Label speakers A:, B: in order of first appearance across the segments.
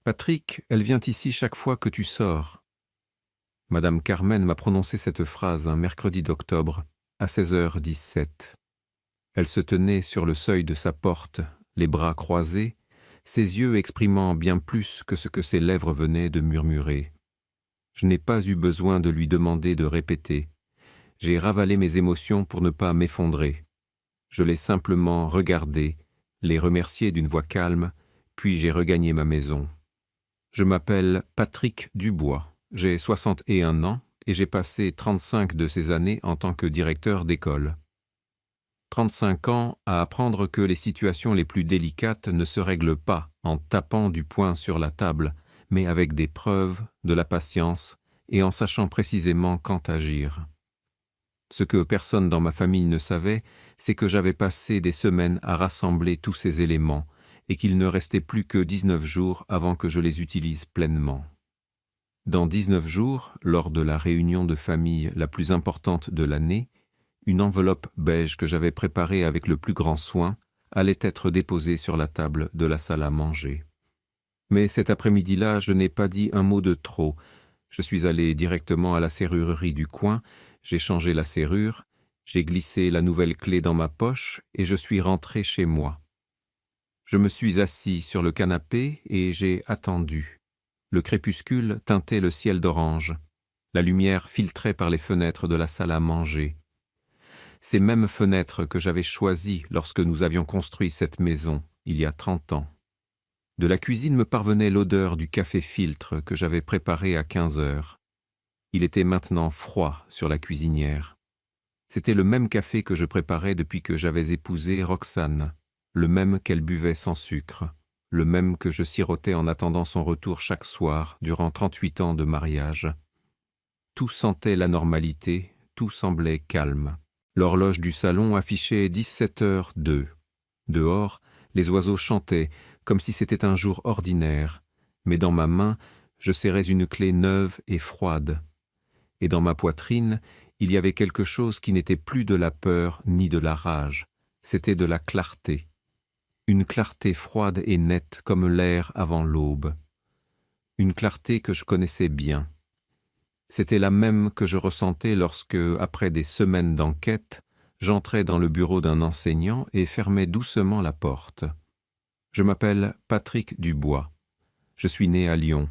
A: Patrick, elle vient ici chaque fois que tu sors. Madame Carmen m'a prononcé cette phrase un mercredi d'octobre, à 16h17. Elle se tenait sur le seuil de sa porte, les bras croisés, ses yeux exprimant bien plus que ce que ses lèvres venaient de murmurer. Je n'ai pas eu besoin de lui demander de répéter. J'ai ravalé mes émotions pour ne pas m'effondrer. Je l'ai simplement regardée, les remercier d'une voix calme, puis j'ai regagné ma maison. Je m'appelle Patrick Dubois, j'ai 61 ans et j'ai passé 35 de ces années en tant que directeur d'école. 35 ans à apprendre que les situations les plus délicates ne se règlent pas en tapant du poing sur la table, mais avec des preuves, de la patience et en sachant précisément quand agir. Ce que personne dans ma famille ne savait, c'est que j'avais passé des semaines à rassembler tous ces éléments et qu'il ne restait plus que 19 jours avant que je les utilise pleinement. Dans 19 jours, lors de la réunion de famille la plus importante de l'année, une enveloppe beige que j'avais préparée avec le plus grand soin allait être déposée sur la table de la salle à manger. Mais cet après-midi-là, je n'ai pas dit un mot de trop. Je suis allé directement à la serrurerie du coin, j'ai changé la serrure, j'ai glissé la nouvelle clé dans ma poche et je suis rentré chez moi. Je me suis assis sur le canapé et j'ai attendu. Le crépuscule teintait le ciel d'orange. La lumière filtrait par les fenêtres de la salle à manger. Ces mêmes fenêtres que j'avais choisies lorsque nous avions construit cette maison, il y a 30 ans. De la cuisine me parvenait l'odeur du café-filtre que j'avais préparé à 15 heures. Il était maintenant froid sur la cuisinière. C'était le même café que je préparais depuis que j'avais épousé Roxane, le même qu'elle buvait sans sucre, le même que je sirotais en attendant son retour chaque soir durant 38 ans de mariage. Tout sentait la normalité, tout semblait calme. L'horloge du salon affichait 17h02. Dehors, les oiseaux chantaient, comme si c'était un jour ordinaire, mais dans ma main, je serrais une clé neuve et froide. Et dans ma poitrine, il y avait quelque chose qui n'était plus de la peur ni de la rage, c'était de la clarté. Une clarté froide et nette comme l'air avant l'aube. Une clarté que je connaissais bien. C'était la même que je ressentais lorsque, après des semaines d'enquête, j'entrais dans le bureau d'un enseignant et fermais doucement la porte. Je m'appelle Patrick Dubois. Je suis né à Lyon.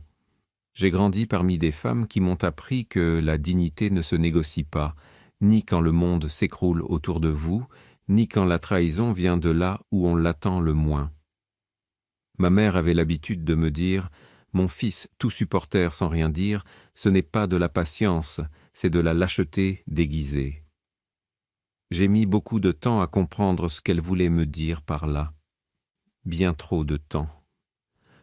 A: J'ai grandi parmi des femmes qui m'ont appris que la dignité ne se négocie pas, ni quand le monde s'écroule autour de vous, ni quand la trahison vient de là où on l'attend le moins. Ma mère avait l'habitude de me dire « Mon fils, tout supporter sans rien dire, ce n'est pas de la patience, c'est de la lâcheté déguisée. » J'ai mis beaucoup de temps à comprendre ce qu'elle voulait me dire par là. Bien trop de temps.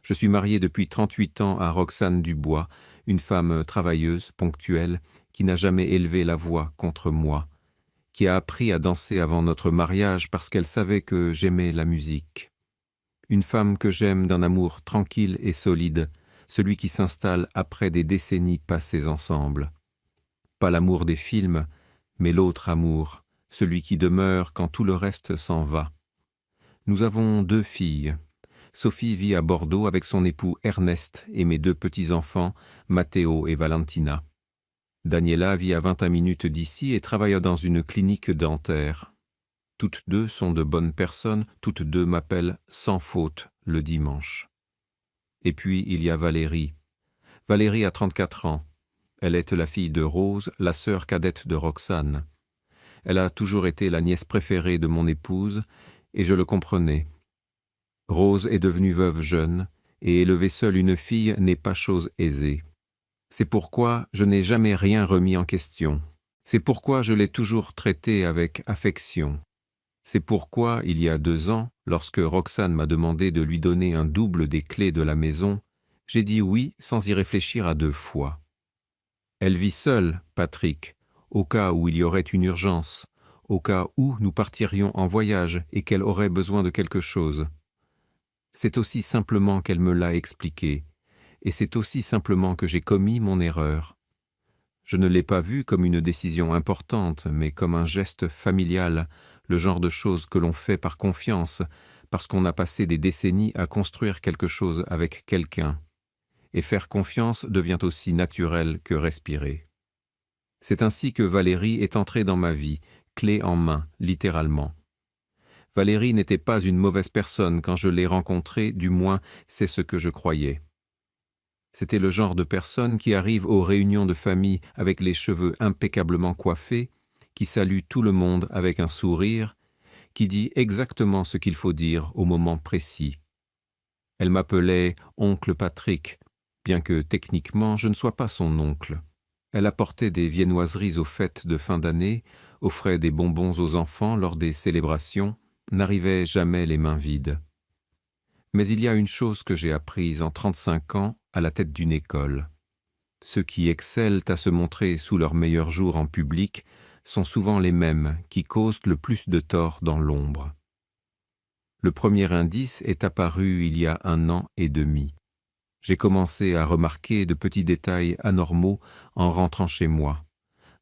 A: Je suis marié depuis 38 ans à Roxane Dubois, une femme travailleuse, ponctuelle, qui n'a jamais élevé la voix contre moi, qui a appris à danser avant notre mariage parce qu'elle savait que j'aimais la musique. Une femme que j'aime d'un amour tranquille et solide, celui qui s'installe après des décennies passées ensemble. Pas l'amour des films, mais l'autre amour, celui qui demeure quand tout le reste s'en va. Nous avons 2 filles. Sophie vit à Bordeaux avec son époux Ernest et mes 2 petits-enfants, Matteo et Valentina. Daniela vit à 21 minutes d'ici et travaille dans une clinique dentaire. Toutes 2 sont de bonnes personnes, toutes 2 m'appellent sans faute le dimanche. Et puis il y a Valérie. Valérie a 34 ans. Elle est la fille de Rose, la sœur cadette de Roxane. Elle a toujours été la nièce préférée de mon épouse, et je le comprenais. Rose est devenue veuve jeune, et élever seule une fille n'est pas chose aisée. C'est pourquoi je n'ai jamais rien remis en question. C'est pourquoi je l'ai toujours traitée avec affection. C'est pourquoi, il y a 2 ans, lorsque Roxane m'a demandé de lui donner un double des clés de la maison, j'ai dit oui sans y réfléchir à 2 fois. Elle vit seule, Patrick, au cas où il y aurait une urgence, au cas où nous partirions en voyage et qu'elle aurait besoin de quelque chose. C'est aussi simplement qu'elle me l'a expliqué, et c'est aussi simplement que j'ai commis mon erreur. Je ne l'ai pas vue comme une décision importante, mais comme un geste familial, le genre de choses que l'on fait par confiance, parce qu'on a passé des décennies à construire quelque chose avec quelqu'un. et faire confiance devient aussi naturel que respirer. C'est ainsi que Valérie est entrée dans ma vie, clé en main, littéralement. Valérie n'était pas une mauvaise personne quand je l'ai rencontrée, du moins c'est ce que je croyais. C'était le genre de personne qui arrive aux réunions de famille avec les cheveux impeccablement coiffés, qui salue tout le monde avec un sourire, qui dit exactement ce qu'il faut dire au moment précis. Elle m'appelait « oncle Patrick », bien que techniquement je ne sois pas son oncle. Elle apportait des viennoiseries aux fêtes de fin d'année, offrait des bonbons aux enfants lors des célébrations, n'arrivait jamais les mains vides. Mais il y a une chose que j'ai apprise en 35 ans à la tête d'une école. Ceux qui excellent à se montrer sous leurs meilleurs jours en public sont souvent les mêmes qui causent le plus de tort dans l'ombre. Le premier indice est apparu il y a 1 an et demi. J'ai commencé à remarquer de petits détails anormaux en rentrant chez moi.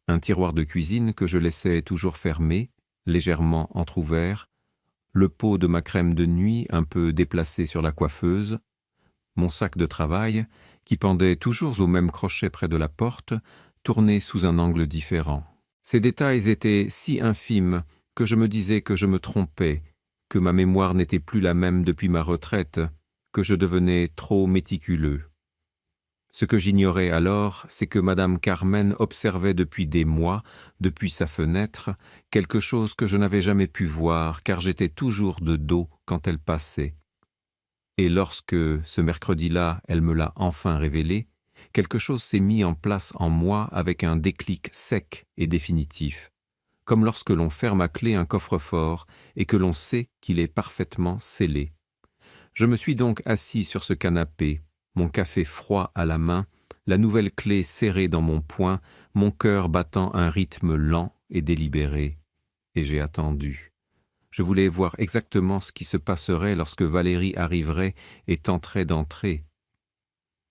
A: Un tiroir de cuisine que je laissais toujours fermé, légèrement entrouvert, le pot de ma crème de nuit un peu déplacé sur la coiffeuse, mon sac de travail, qui pendait toujours au même crochet près de la porte, tourné sous un angle différent. Ces détails étaient si infimes que je me disais que je me trompais, que ma mémoire n'était plus la même depuis ma retraite, que je devenais trop méticuleux. Ce que j'ignorais alors, c'est que Madame Carmen observait depuis des mois, depuis sa fenêtre, quelque chose que je n'avais jamais pu voir, car j'étais toujours de dos quand elle passait. Et lorsque, ce mercredi-là, elle me l'a enfin révélé, quelque chose s'est mis en place en moi avec un déclic sec et définitif, comme lorsque l'on ferme à clé un coffre-fort et que l'on sait qu'il est parfaitement scellé. Je me suis donc assis sur ce canapé, mon café froid à la main, la nouvelle clé serrée dans mon poing, mon cœur battant un rythme lent et délibéré. Et j'ai attendu. Je voulais voir exactement ce qui se passerait lorsque Valérie arriverait et tenterait d'entrer.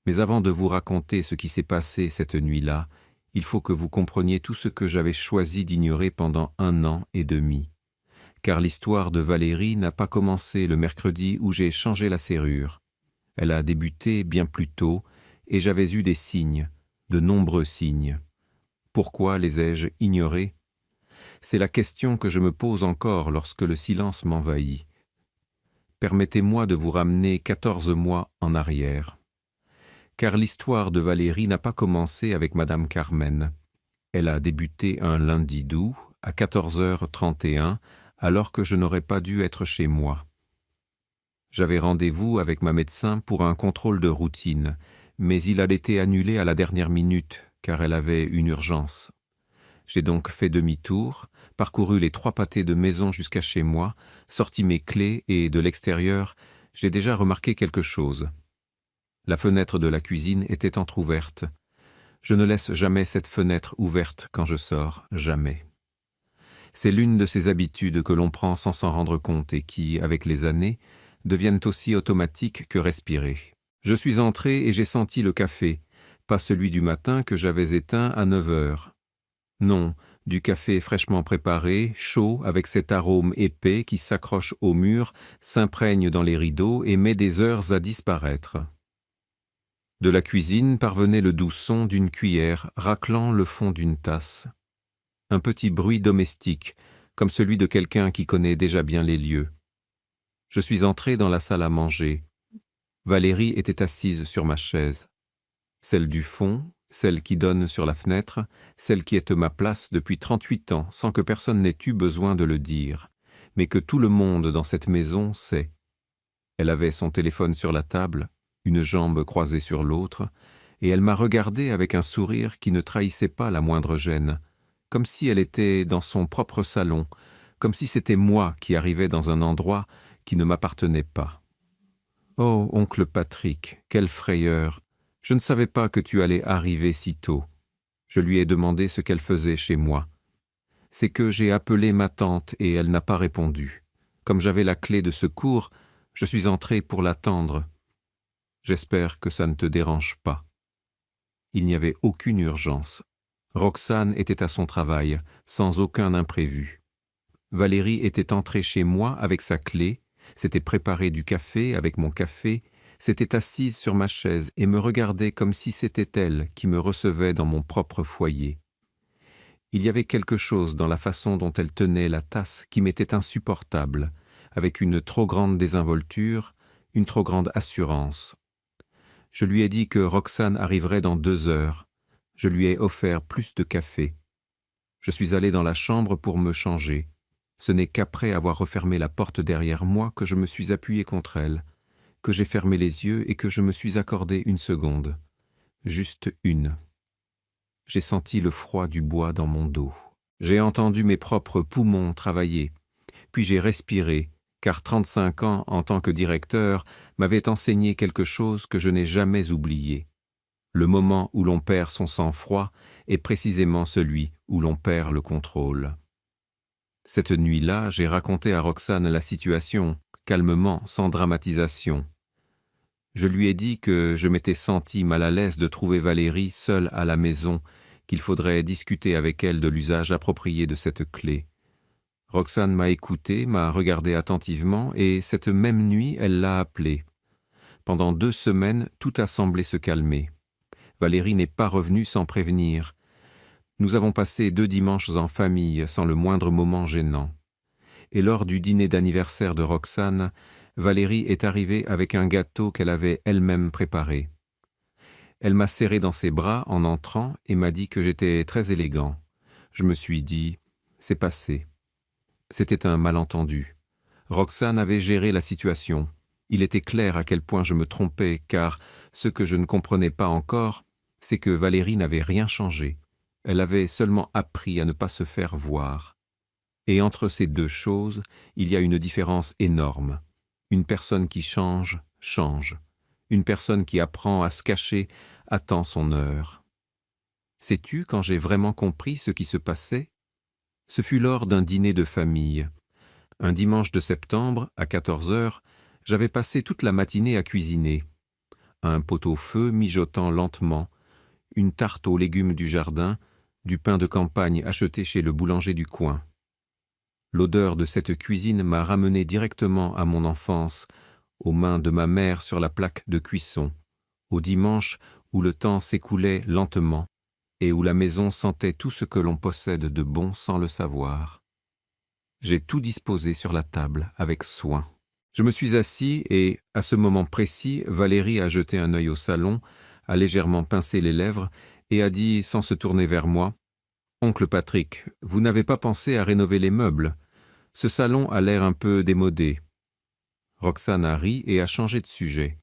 A: Mais avant de vous raconter ce qui s'est passé cette nuit-là, il faut que vous compreniez tout ce que j'avais choisi d'ignorer pendant 1 an et demi. Car l'histoire de Valérie n'a pas commencé le mercredi où j'ai changé la serrure. Elle a débuté bien plus tôt, et j'avais eu des signes, de nombreux signes. Pourquoi les ai-je ignorés ? C'est la question que je me pose encore lorsque le silence m'envahit. Permettez-moi de vous ramener 14 mois en arrière. Car l'histoire de Valérie n'a pas commencé avec Madame Carmen. Elle a débuté un lundi d'août, à 14h31, alors que je n'aurais pas dû être chez moi. J'avais rendez-vous avec ma médecin pour un contrôle de routine, mais il a été annulé à la dernière minute, car elle avait une urgence. J'ai donc fait demi-tour, parcouru les 3 pâtés de maison jusqu'à chez moi, sorti mes clés et, de l'extérieur, j'ai déjà remarqué quelque chose. La fenêtre de la cuisine était entr'ouverte. Je ne laisse jamais cette fenêtre ouverte quand je sors, jamais. C'est l'une de ces habitudes que l'on prend sans s'en rendre compte et qui, avec les années, deviennent aussi automatiques que respirer. Je suis entré et j'ai senti le café, pas celui du matin que j'avais éteint à 9h. Non, du café fraîchement préparé, chaud, avec cet arôme épais qui s'accroche au mur, s'imprègne dans les rideaux et met des heures à disparaître. De la cuisine parvenait le doux son d'une cuillère raclant le fond d'une tasse. Un petit bruit domestique, comme celui de quelqu'un qui connaît déjà bien les lieux. Je suis entré dans la salle à manger. Valérie était assise sur ma chaise. Celle du fond, celle qui donne sur la fenêtre, celle qui est ma place depuis 38 ans, sans que personne n'ait eu besoin de le dire, mais que tout le monde dans cette maison sait. Elle avait son téléphone sur la table, une jambe croisée sur l'autre, et elle m'a regardé avec un sourire qui ne trahissait pas la moindre gêne, comme si elle était dans son propre salon, comme si c'était moi qui arrivais dans un endroit qui ne m'appartenait pas. « Oh, oncle Patrick, quelle frayeur! Je ne savais pas que tu allais arriver si tôt. » Je lui ai demandé ce qu'elle faisait chez moi. C'est que j'ai appelé ma tante et elle n'a pas répondu. Comme j'avais la clé de secours, je suis entré pour l'attendre. J'espère que ça ne te dérange pas. Il n'y avait aucune urgence. Roxane était à son travail, sans aucun imprévu. Valérie était entrée chez moi avec sa clé, s'était préparé du café avec mon café, s'était assise sur ma chaise et me regardait comme si c'était elle qui me recevait dans mon propre foyer. Il y avait quelque chose dans la façon dont elle tenait la tasse qui m'était insupportable, avec une trop grande désinvolture, une trop grande assurance. Je lui ai dit que Roxane arriverait dans 2 heures. Je lui ai offert plus de café. Je suis allé dans la chambre pour me changer. Ce n'est qu'après avoir refermé la porte derrière moi que je me suis appuyé contre elle, que j'ai fermé les yeux et que je me suis accordé 1 seconde. Juste une. J'ai senti le froid du bois dans mon dos. J'ai entendu mes propres poumons travailler. Puis j'ai respiré, car 35 ans en tant que directeur m'avaient enseigné quelque chose que je n'ai jamais oublié. Le moment où l'on perd son sang-froid est précisément celui où l'on perd le contrôle. Cette nuit-là, j'ai raconté à Roxane la situation, calmement, sans dramatisation. Je lui ai dit que je m'étais senti mal à l'aise de trouver Valérie seule à la maison, qu'il faudrait discuter avec elle de l'usage approprié de cette clé. Roxane m'a écouté, m'a regardé attentivement, et cette même nuit, elle l'a appelée. Pendant 2 semaines, tout a semblé se calmer. Valérie n'est pas revenue sans prévenir. Nous avons passé 2 dimanches en famille, sans le moindre moment gênant. Et lors du dîner d'anniversaire de Roxane, Valérie est arrivée avec un gâteau qu'elle avait elle-même préparé. Elle m'a serré dans ses bras en entrant et m'a dit que j'étais très élégant. Je me suis dit, c'est passé. C'était un malentendu. Roxane avait géré la situation. Il était clair à quel point je me trompais, car ce que je ne comprenais pas encore, c'est que Valérie n'avait rien changé. Elle avait seulement appris à ne pas se faire voir. Et entre ces 2 choses, il y a une différence énorme. Une personne qui change, change. Une personne qui apprend à se cacher, attend son heure. Sais-tu quand j'ai vraiment compris ce qui se passait? Ce fut lors d'un dîner de famille. Un dimanche de septembre, à 14 heures, j'avais passé toute la matinée à cuisiner. Un pot-au-feu mijotant lentement, une tarte aux légumes du jardin, du pain de campagne acheté chez le boulanger du coin. L'odeur de cette cuisine m'a ramené directement à mon enfance, aux mains de ma mère sur la plaque de cuisson, au dimanche où le temps s'écoulait lentement et où la maison sentait tout ce que l'on possède de bon sans le savoir. J'ai tout disposé sur la table avec soin. Je me suis assis et, à ce moment précis, Valérie a jeté un œil au salon, a légèrement pincé les lèvres et a dit sans se tourner vers moi, « Oncle Patrick, vous n'avez pas pensé à rénover les meubles. Ce salon a l'air un peu démodé. » Roxane a ri et a changé de sujet.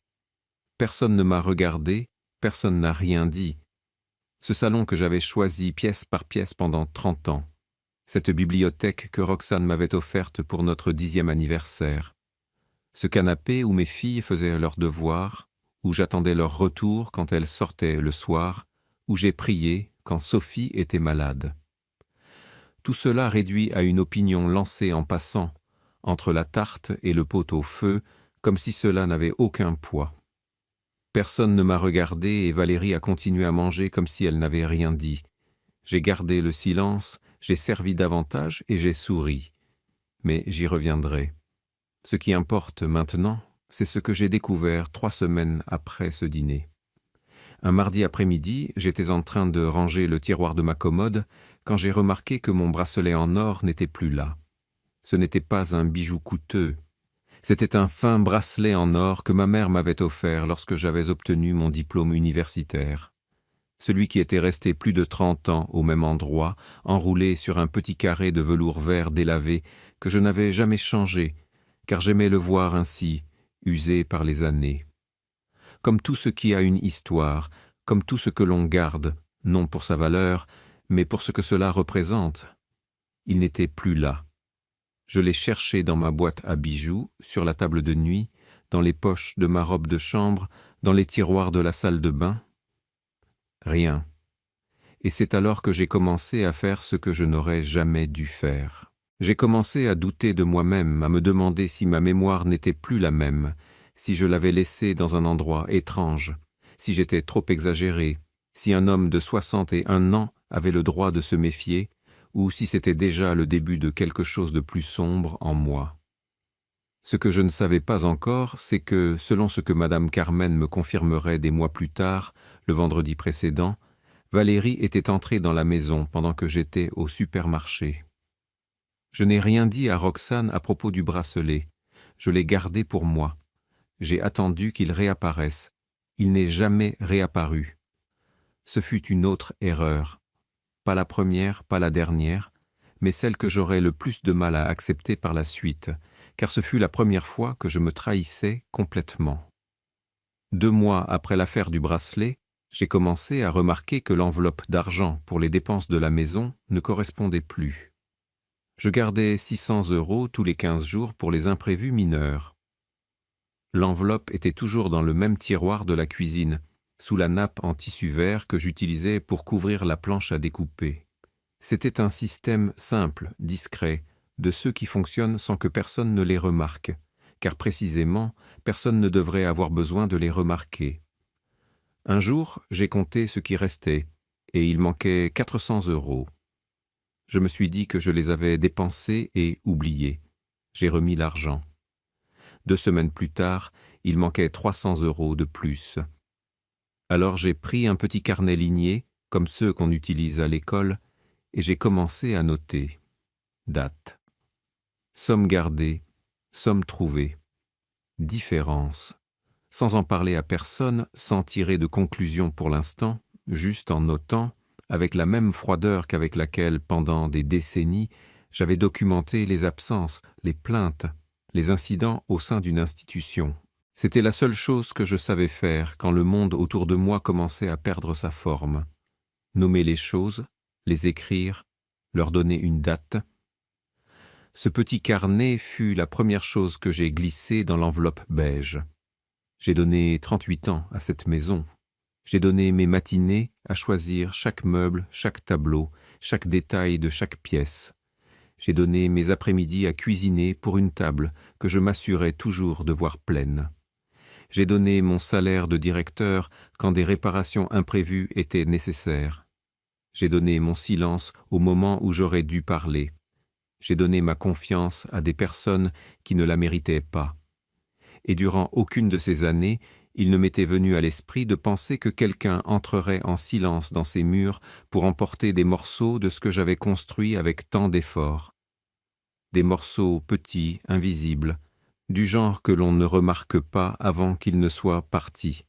A: Personne ne m'a regardé, personne n'a rien dit. Ce salon que j'avais choisi pièce par pièce pendant 30 ans. Cette bibliothèque que Roxane m'avait offerte pour notre 10e anniversaire. Ce canapé où mes filles faisaient leurs devoirs, où j'attendais leur retour quand elles sortaient le soir, où j'ai prié quand Sophie était malade. Tout cela réduit à une opinion lancée en passant, entre la tarte et le pot-au-feu, comme si cela n'avait aucun poids. Personne ne m'a regardé et Valérie a continué à manger comme si elle n'avait rien dit. J'ai gardé le silence, j'ai servi davantage et j'ai souri. Mais j'y reviendrai. Ce qui importe maintenant, c'est ce que j'ai découvert 3 semaines après ce dîner. Un mardi après-midi, j'étais en train de ranger le tiroir de ma commode quand j'ai remarqué que mon bracelet en or n'était plus là. Ce n'était pas un bijou coûteux. C'était un fin bracelet en or que ma mère m'avait offert lorsque j'avais obtenu mon diplôme universitaire. Celui qui était resté plus de 30 ans au même endroit, enroulé sur un petit carré de velours vert délavé que je n'avais jamais changé, car j'aimais le voir ainsi, usé par les années. Comme tout ce qui a une histoire, comme tout ce que l'on garde, non pour sa valeur, mais pour ce que cela représente. Il n'était plus là. Je l'ai cherché dans ma boîte à bijoux, sur la table de nuit, dans les poches de ma robe de chambre, dans les tiroirs de la salle de bain. Rien. Et c'est alors que j'ai commencé à faire ce que je n'aurais jamais dû faire. J'ai commencé à douter de moi-même, à me demander si ma mémoire n'était plus la même, si je l'avais laissée dans un endroit étrange, si j'étais trop exagéré, si un homme de 61 ans avait le droit de se méfier, ou si c'était déjà le début de quelque chose de plus sombre en moi. Ce que je ne savais pas encore, c'est que, selon ce que Madame Carmen me confirmerait des mois plus tard, le vendredi précédent, Valérie était entrée dans la maison pendant que j'étais au supermarché. Je n'ai rien dit à Roxane à propos du bracelet. Je l'ai gardé pour moi. J'ai attendu qu'il réapparaisse. Il n'est jamais réapparu. Ce fut une autre erreur. Pas la première, pas la dernière, mais celle que j'aurais le plus de mal à accepter par la suite, car ce fut la première fois que je me trahissais complètement. 2 mois après l'affaire du bracelet, j'ai commencé à remarquer que l'enveloppe d'argent pour les dépenses de la maison ne correspondait plus. Je gardais 600 € tous les 15 jours pour les imprévus mineurs. L'enveloppe était toujours dans le même tiroir de la cuisine, sous la nappe en tissu vert que j'utilisais pour couvrir la planche à découper. C'était un système simple, discret, de ceux qui fonctionnent sans que personne ne les remarque, car précisément, personne ne devrait avoir besoin de les remarquer. Un jour, j'ai compté ce qui restait, et il manquait 400 €. Je me suis dit que je les avais dépensés et oubliés. J'ai remis l'argent. 2 semaines plus tard, il manquait 300 € de plus. Alors j'ai pris un petit carnet ligné, comme ceux qu'on utilise à l'école, et j'ai commencé à noter. Date. Somme gardée, somme trouvée. Différence. Sans en parler à personne, sans tirer de conclusion pour l'instant, juste en notant, avec la même froideur qu'avec laquelle, pendant des décennies, j'avais documenté les absences, les plaintes, les incidents au sein d'une institution. C'était la seule chose que je savais faire quand le monde autour de moi commençait à perdre sa forme. Nommer les choses, les écrire, leur donner une date. Ce petit carnet fut la première chose que j'ai glissée dans l'enveloppe beige. J'ai donné 38 ans à cette maison. J'ai donné mes matinées à choisir chaque meuble, chaque tableau, chaque détail de chaque pièce. J'ai donné mes après-midi à cuisiner pour une table que je m'assurais toujours de voir pleine. J'ai donné mon salaire de directeur quand des réparations imprévues étaient nécessaires. J'ai donné mon silence au moment où j'aurais dû parler. J'ai donné ma confiance à des personnes qui ne la méritaient pas. Et durant aucune de ces années, il ne m'était venu à l'esprit de penser que quelqu'un entrerait en silence dans ces murs pour emporter des morceaux de ce que j'avais construit avec tant d'efforts. Des morceaux petits, invisibles, du genre que l'on ne remarque pas avant qu'ils ne soient partis.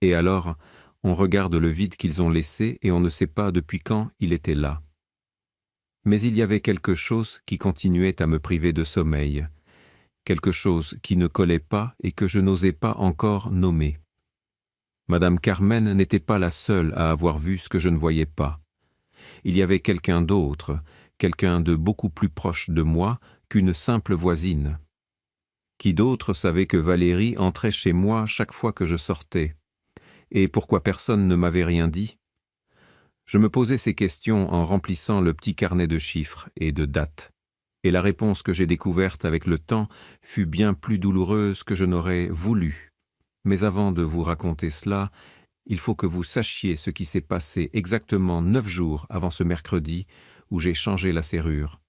A: Et alors, on regarde le vide qu'ils ont laissé et on ne sait pas depuis quand il était là. Mais il y avait quelque chose qui continuait à me priver de sommeil, quelque chose qui ne collait pas et que je n'osais pas encore nommer. Madame Carmen n'était pas la seule à avoir vu ce que je ne voyais pas. Il y avait quelqu'un d'autre, quelqu'un de beaucoup plus proche de moi qu'une simple voisine. Qui d'autre savait que Valérie entrait chez moi chaque fois que je sortais? Et pourquoi personne ne m'avait rien dit? Je me posais ces questions en remplissant le petit carnet de chiffres et de dates. Et la réponse que j'ai découverte avec le temps fut bien plus douloureuse que je n'aurais voulu. Mais avant de vous raconter cela, il faut que vous sachiez ce qui s'est passé exactement 9 jours avant ce mercredi où j'ai changé la serrure.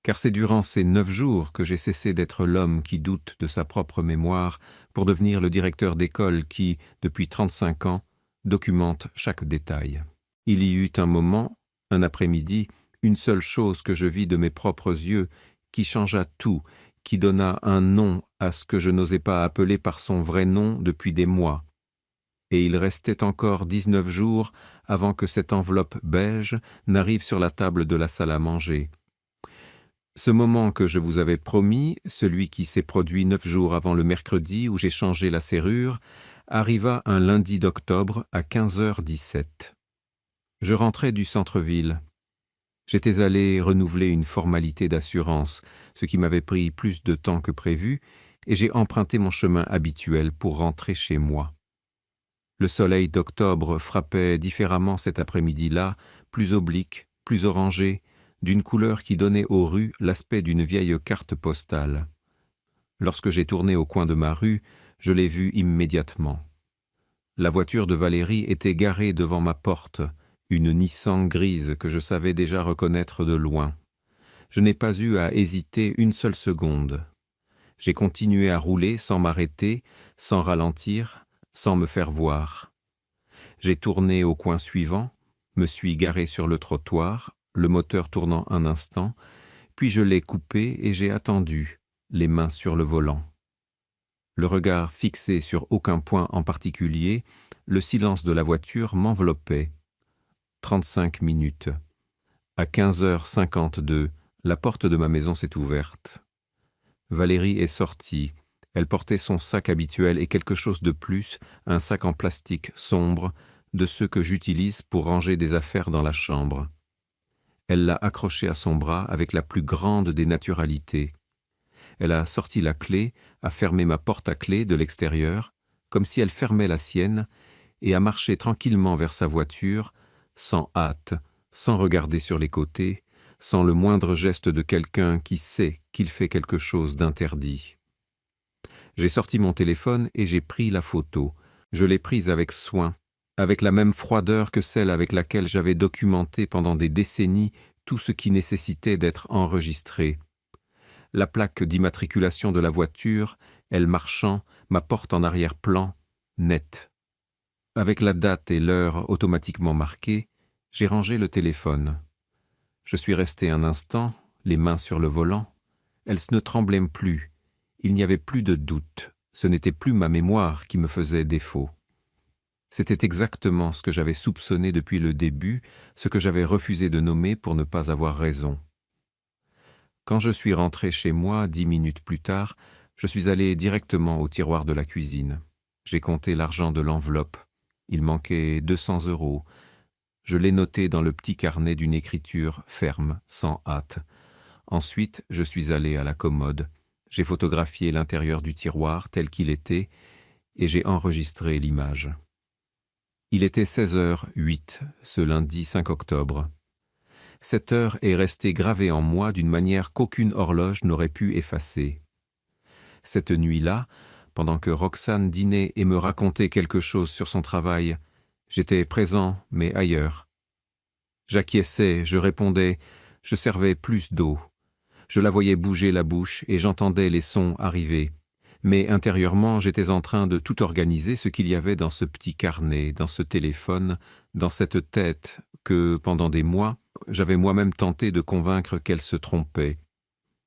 A: Car c'est durant ces 9 jours que j'ai cessé d'être l'homme qui doute de sa propre mémoire pour devenir le directeur d'école qui, depuis 35 ans, documente chaque détail. Il y eut un moment, un après-midi, une seule chose que je vis de mes propres yeux, qui changea tout, qui donna un nom à ce que je n'osais pas appeler par son vrai nom depuis des mois. Et il restait encore 19 jours avant que cette enveloppe beige n'arrive sur la table de la salle à manger. Ce moment que je vous avais promis, celui qui s'est produit 9 jours avant le mercredi où j'ai changé la serrure, arriva un lundi d'octobre à 15h17. Je rentrais du centre-ville. J'étais allé renouveler une formalité d'assurance, ce qui m'avait pris plus de temps que prévu, et j'ai emprunté mon chemin habituel pour rentrer chez moi. Le soleil d'octobre frappait différemment cet après-midi-là, plus oblique, plus orangé, d'une couleur qui donnait aux rues l'aspect d'une vieille carte postale. Lorsque j'ai tourné au coin de ma rue, je l'ai vue immédiatement. La voiture de Valérie était garée devant ma porte, une Nissan grise que je savais déjà reconnaître de loin. Je n'ai pas eu à hésiter une seule seconde. J'ai continué à rouler sans m'arrêter, sans ralentir, sans me faire voir. J'ai tourné au coin suivant, me suis garé sur le trottoir, le moteur tournant un instant, puis je l'ai coupé et j'ai attendu, les mains sur le volant. Le regard fixé sur aucun point en particulier, le silence de la voiture m'enveloppait. 35 minutes. À 15h52, la porte de ma maison s'est ouverte. Valérie est sortie. Elle portait son sac habituel et quelque chose de plus, un sac en plastique sombre, de ceux que j'utilise pour ranger des affaires dans la chambre. Elle l'a accroché à son bras avec la plus grande des naturalités. Elle a sorti la clé, a fermé ma porte à clé de l'extérieur, comme si elle fermait la sienne, et a marché tranquillement vers sa voiture, sans hâte, sans regarder sur les côtés, sans le moindre geste de quelqu'un qui sait qu'il fait quelque chose d'interdit. J'ai sorti mon téléphone et j'ai pris la photo. Je l'ai prise avec soin, avec la même froideur que celle avec laquelle j'avais documenté pendant des décennies tout ce qui nécessitait d'être enregistré. La plaque d'immatriculation de la voiture, elle marchant, ma porte en arrière-plan, nette. Avec la date et l'heure automatiquement marquées, j'ai rangé le téléphone. Je suis resté un instant, les mains sur le volant. Elles ne tremblaient plus. Il n'y avait plus de doute. Ce n'était plus ma mémoire qui me faisait défaut. C'était exactement ce que j'avais soupçonné depuis le début, ce que j'avais refusé de nommer pour ne pas avoir raison. Quand je suis rentré chez moi 10 minutes plus tard, je suis allé directement au tiroir de la cuisine. J'ai compté l'argent de l'enveloppe. Il manquait 200 €. Je l'ai noté dans le petit carnet d'une écriture ferme, sans hâte. Ensuite, je suis allé à la commode. J'ai photographié l'intérieur du tiroir tel qu'il était et j'ai enregistré l'image. Il était 16h08, ce lundi 5 octobre. Cette heure est restée gravée en moi d'une manière qu'aucune horloge n'aurait pu effacer. Cette nuit-là, pendant que Roxane dînait et me racontait quelque chose sur son travail, j'étais présent, mais ailleurs. J'acquiesçais, je répondais, je servais plus d'eau. Je la voyais bouger la bouche et j'entendais les sons arriver. Mais intérieurement, j'étais en train de tout organiser ce qu'il y avait dans ce petit carnet, dans ce téléphone, dans cette tête que, pendant des mois, j'avais moi-même tenté de convaincre qu'elle se trompait.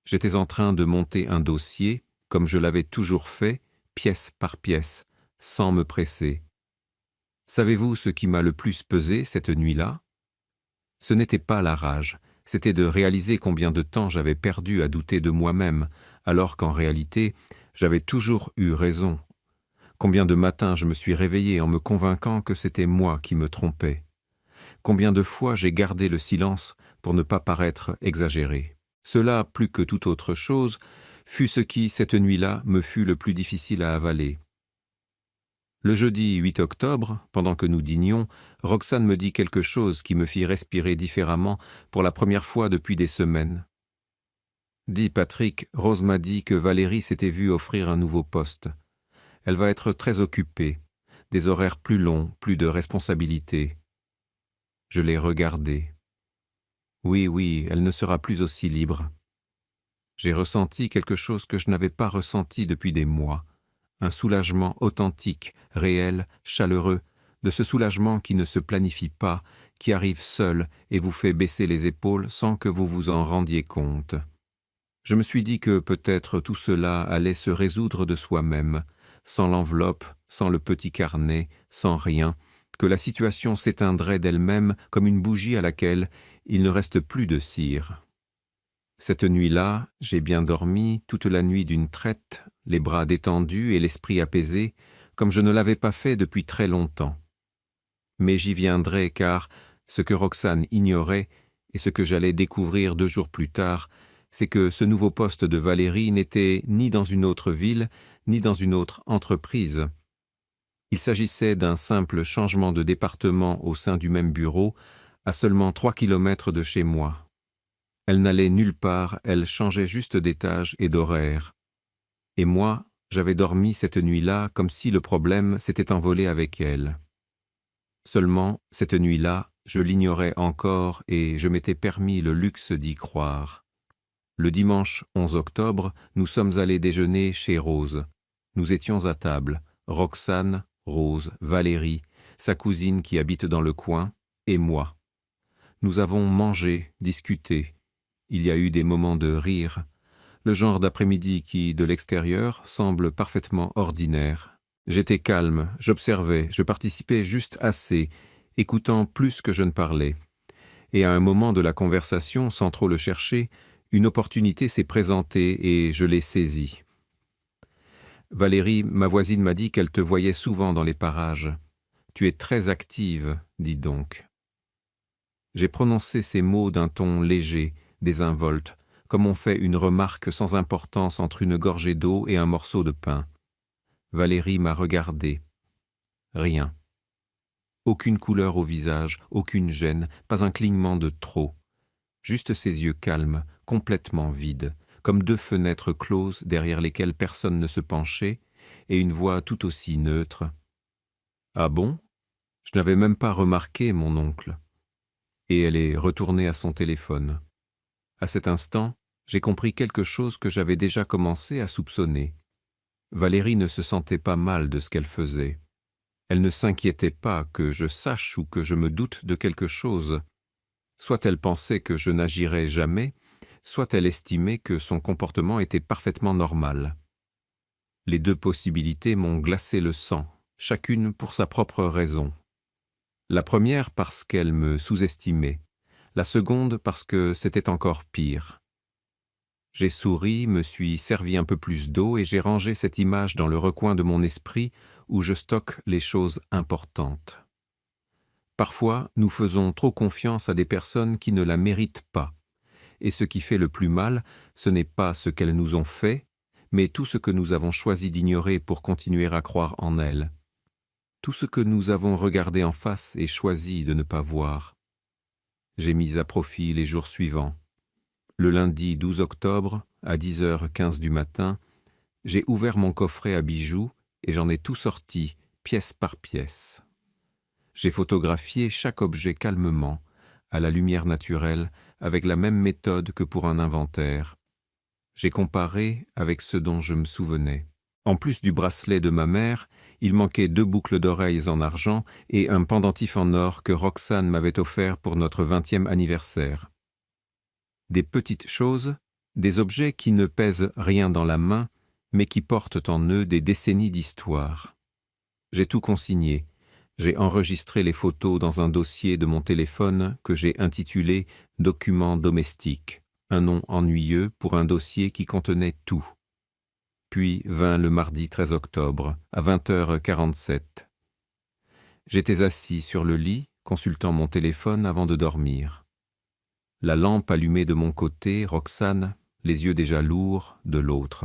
A: J'étais en train de monter un dossier, comme je l'avais toujours fait, pièce par pièce, sans me presser. Savez-vous ce qui m'a le plus pesé cette nuit-là? Ce n'était pas la rage, c'était de réaliser combien de temps j'avais perdu à douter de moi-même, alors qu'en réalité, j'avais toujours eu raison. Combien de matins je me suis réveillé en me convainquant que c'était moi qui me trompais. Combien de fois j'ai gardé le silence pour ne pas paraître exagéré. Cela, plus que toute autre chose, fut ce qui, cette nuit-là, me fut le plus difficile à avaler. Le jeudi 8 octobre, pendant que nous dînions, Roxane me dit quelque chose qui me fit respirer différemment pour la première fois depuis des semaines. « Dis Patrick, Rose m'a dit que Valérie s'était vue offrir un nouveau poste. Elle va être très occupée, des horaires plus longs, plus de responsabilités. » Je l'ai regardée. Oui, elle ne sera plus aussi libre. J'ai ressenti quelque chose que je n'avais pas ressenti depuis des mois. Un soulagement authentique, réel, chaleureux, de ce soulagement qui ne se planifie pas, qui arrive seul et vous fait baisser les épaules sans que vous vous en rendiez compte. Je me suis dit que peut-être tout cela allait se résoudre de soi-même, sans l'enveloppe, sans le petit carnet, sans rien, que la situation s'éteindrait d'elle-même comme une bougie à laquelle il ne reste plus de cire. Cette nuit-là, j'ai bien dormi, toute la nuit d'une traite, les bras détendus et l'esprit apaisé, comme je ne l'avais pas fait depuis très longtemps. Mais j'y viendrai car ce que Roxane ignorait et ce que j'allais découvrir 2 jours plus tard, c'est que ce nouveau poste de Valérie n'était ni dans une autre ville, ni dans une autre entreprise. Il s'agissait d'un simple changement de département au sein du même bureau, à seulement 3 kilomètres de chez moi. Elle n'allait nulle part, elle changeait juste d'étage et d'horaire. Et moi, j'avais dormi cette nuit-là comme si le problème s'était envolé avec elle. Seulement, cette nuit-là, je l'ignorais encore et je m'étais permis le luxe d'y croire. Le dimanche 11 octobre, nous sommes allés déjeuner chez Rose. Nous étions à table, Roxane, Rose, Valérie, sa cousine qui habite dans le coin, et moi. Nous avons mangé, discuté. Il y a eu des moments de rire. Le genre d'après-midi qui, de l'extérieur, semble parfaitement ordinaire. J'étais calme, j'observais, je participais juste assez, écoutant plus que je ne parlais. Et à un moment de la conversation, sans trop le chercher, une opportunité s'est présentée et je l'ai saisie. Valérie, ma voisine, m'a dit qu'elle te voyait souvent dans les parages. Tu es très active, dis donc. J'ai prononcé ces mots d'un ton léger, désinvolte, comme on fait une remarque sans importance entre une gorgée d'eau et un morceau de pain. Valérie m'a regardé. Rien. Aucune couleur au visage, aucune gêne, pas un clignement de trop. Juste ses yeux calmes, complètement vides, comme deux fenêtres closes derrière lesquelles personne ne se penchait, et une voix tout aussi neutre. « Ah bon ? Je n'avais même pas remarqué, mon oncle. » Et elle est retournée à son téléphone. À cet instant, j'ai compris quelque chose que j'avais déjà commencé à soupçonner. Valérie ne se sentait pas mal de ce qu'elle faisait. Elle ne s'inquiétait pas que je sache ou que je me doute de quelque chose. Soit elle pensait que je n'agirais jamais, soit elle estimait que son comportement était parfaitement normal. Les deux possibilités m'ont glacé le sang, chacune pour sa propre raison. La première parce qu'elle me sous-estimait, la seconde parce que c'était encore pire. J'ai souri, me suis servi un peu plus d'eau et j'ai rangé cette image dans le recoin de mon esprit où je stocke les choses importantes. Parfois, nous faisons trop confiance à des personnes qui ne la méritent pas. Et ce qui fait le plus mal, ce n'est pas ce qu'elles nous ont fait, mais tout ce que nous avons choisi d'ignorer pour continuer à croire en elles. Tout ce que nous avons regardé en face et choisi de ne pas voir. J'ai mis à profit les jours suivants. Le lundi 12 octobre, à 10h15 du matin, j'ai ouvert mon coffret à bijoux et j'en ai tout sorti, pièce par pièce. J'ai photographié chaque objet calmement, à la lumière naturelle, avec la même méthode que pour un inventaire. J'ai comparé avec ce dont je me souvenais. En plus du bracelet de ma mère, il manquait 2 boucles d'oreilles en argent et un pendentif en or que Roxane m'avait offert pour notre 20e anniversaire. Des petites choses, des objets qui ne pèsent rien dans la main, mais qui portent en eux des décennies d'histoire. J'ai tout consigné. J'ai enregistré les photos dans un dossier de mon téléphone que j'ai intitulé « Documents domestiques », un nom ennuyeux pour un dossier qui contenait tout. Puis vint le mardi 13 octobre, à 20h47. J'étais assis sur le lit, consultant mon téléphone avant de dormir. La lampe allumée de mon côté, Roxane, les yeux déjà lourds, de l'autre.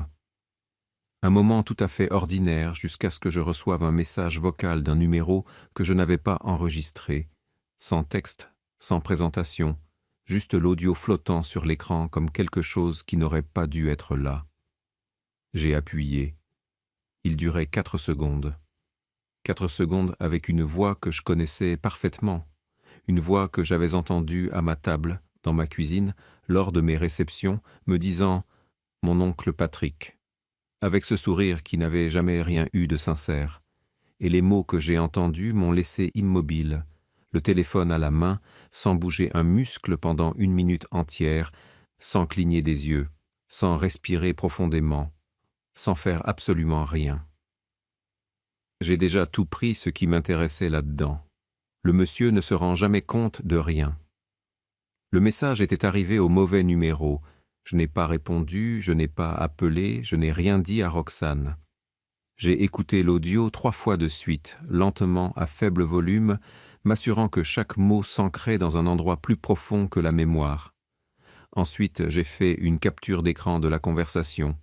A: Un moment tout à fait ordinaire jusqu'à ce que je reçoive un message vocal d'un numéro que je n'avais pas enregistré, sans texte, sans présentation, juste l'audio flottant sur l'écran comme quelque chose qui n'aurait pas dû être là. J'ai appuyé. Il durait 4 secondes. 4 secondes avec une voix que je connaissais parfaitement, une voix que j'avais entendue à ma table, dans ma cuisine, lors de mes réceptions, me disant « Mon oncle Patrick », avec ce sourire qui n'avait jamais rien eu de sincère. Et les mots que j'ai entendus m'ont laissé immobile, le téléphone à la main, sans bouger un muscle pendant 1 minute entière, sans cligner des yeux, sans respirer profondément, sans faire absolument rien. J'ai déjà tout pris ce qui m'intéressait là-dedans. Le monsieur ne se rend jamais compte de rien. Le message était arrivé au mauvais numéro. Je n'ai pas répondu, je n'ai pas appelé, je n'ai rien dit à Roxane. J'ai écouté l'audio 3 fois de suite, lentement, à faible volume, m'assurant que chaque mot s'ancrait dans un endroit plus profond que la mémoire. Ensuite, j'ai fait une capture d'écran de la conversation.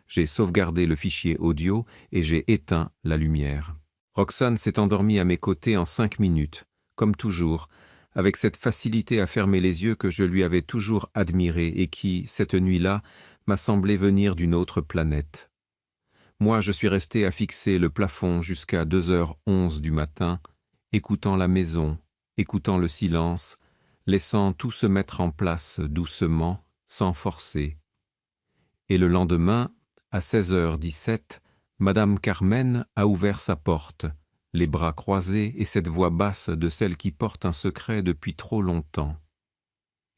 A: J'ai sauvegardé le fichier audio et j'ai éteint la lumière. Roxane s'est endormie à mes côtés en 5 minutes, comme toujours, avec cette facilité à fermer les yeux que je lui avais toujours admirée et qui, cette nuit-là, m'a semblé venir d'une autre planète. Moi, je suis resté à fixer le plafond jusqu'à 2h11 du matin, écoutant la maison, écoutant le silence, laissant tout se mettre en place doucement, sans forcer, Et le lendemain, à 16h17, Madame Carmen a ouvert sa porte, les bras croisés et cette voix basse de celle qui porte un secret depuis trop longtemps.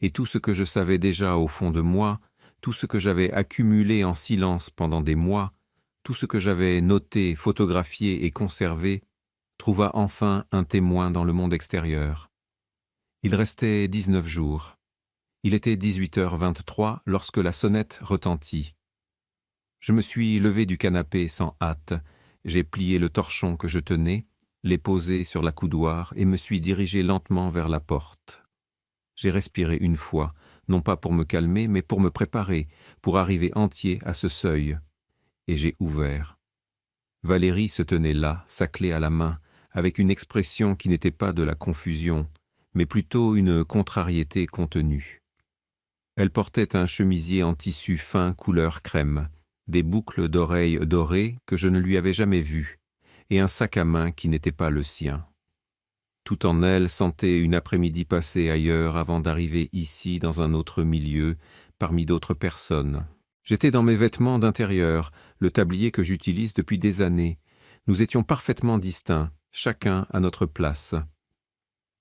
A: Et tout ce que je savais déjà au fond de moi, tout ce que j'avais accumulé en silence pendant des mois, tout ce que j'avais noté, photographié et conservé, trouva enfin un témoin dans le monde extérieur. Il restait 19 jours. Il était 18h23 lorsque la sonnette retentit. Je me suis levé du canapé sans hâte, j'ai plié le torchon que je tenais, l'ai posé sur la coudoir et me suis dirigé lentement vers la porte. J'ai respiré une fois, non pas pour me calmer, mais pour me préparer, pour arriver entier à ce seuil. Et j'ai ouvert. Valérie se tenait là, sa clé à la main, avec une expression qui n'était pas de la confusion, mais plutôt une contrariété contenue. Elle portait un chemisier en tissu fin couleur crème, des boucles d'oreilles dorées que je ne lui avais jamais vues, et un sac à main qui n'était pas le sien. Tout en elle sentait une après-midi passée ailleurs avant d'arriver ici dans un autre milieu, parmi d'autres personnes. J'étais dans mes vêtements d'intérieur, le tablier que j'utilise depuis des années. Nous étions parfaitement distincts, chacun à notre place.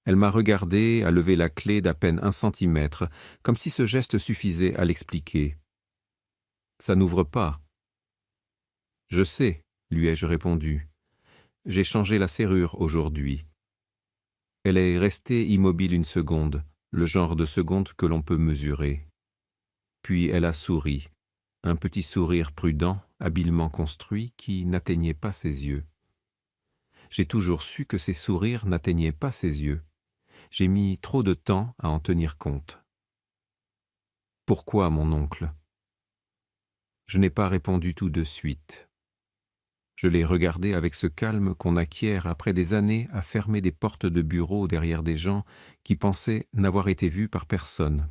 A: Elle m'a regardé, a levé la clé d'à peine 1 centimètre, comme si ce geste suffisait à l'expliquer. « Ça n'ouvre pas. »« Je sais, » lui ai-je répondu. « J'ai changé la serrure aujourd'hui. » Elle est restée immobile une seconde, le genre de seconde que l'on peut mesurer. Puis elle a souri, un petit sourire prudent, habilement construit, qui n'atteignait pas ses yeux. J'ai toujours su que ces sourires n'atteignaient pas ses yeux. J'ai mis trop de temps à en tenir compte. « Pourquoi, mon oncle ?» Je n'ai pas répondu tout de suite. Je l'ai regardé avec ce calme qu'on acquiert après des années à fermer des portes de bureau derrière des gens qui pensaient n'avoir été vus par personne.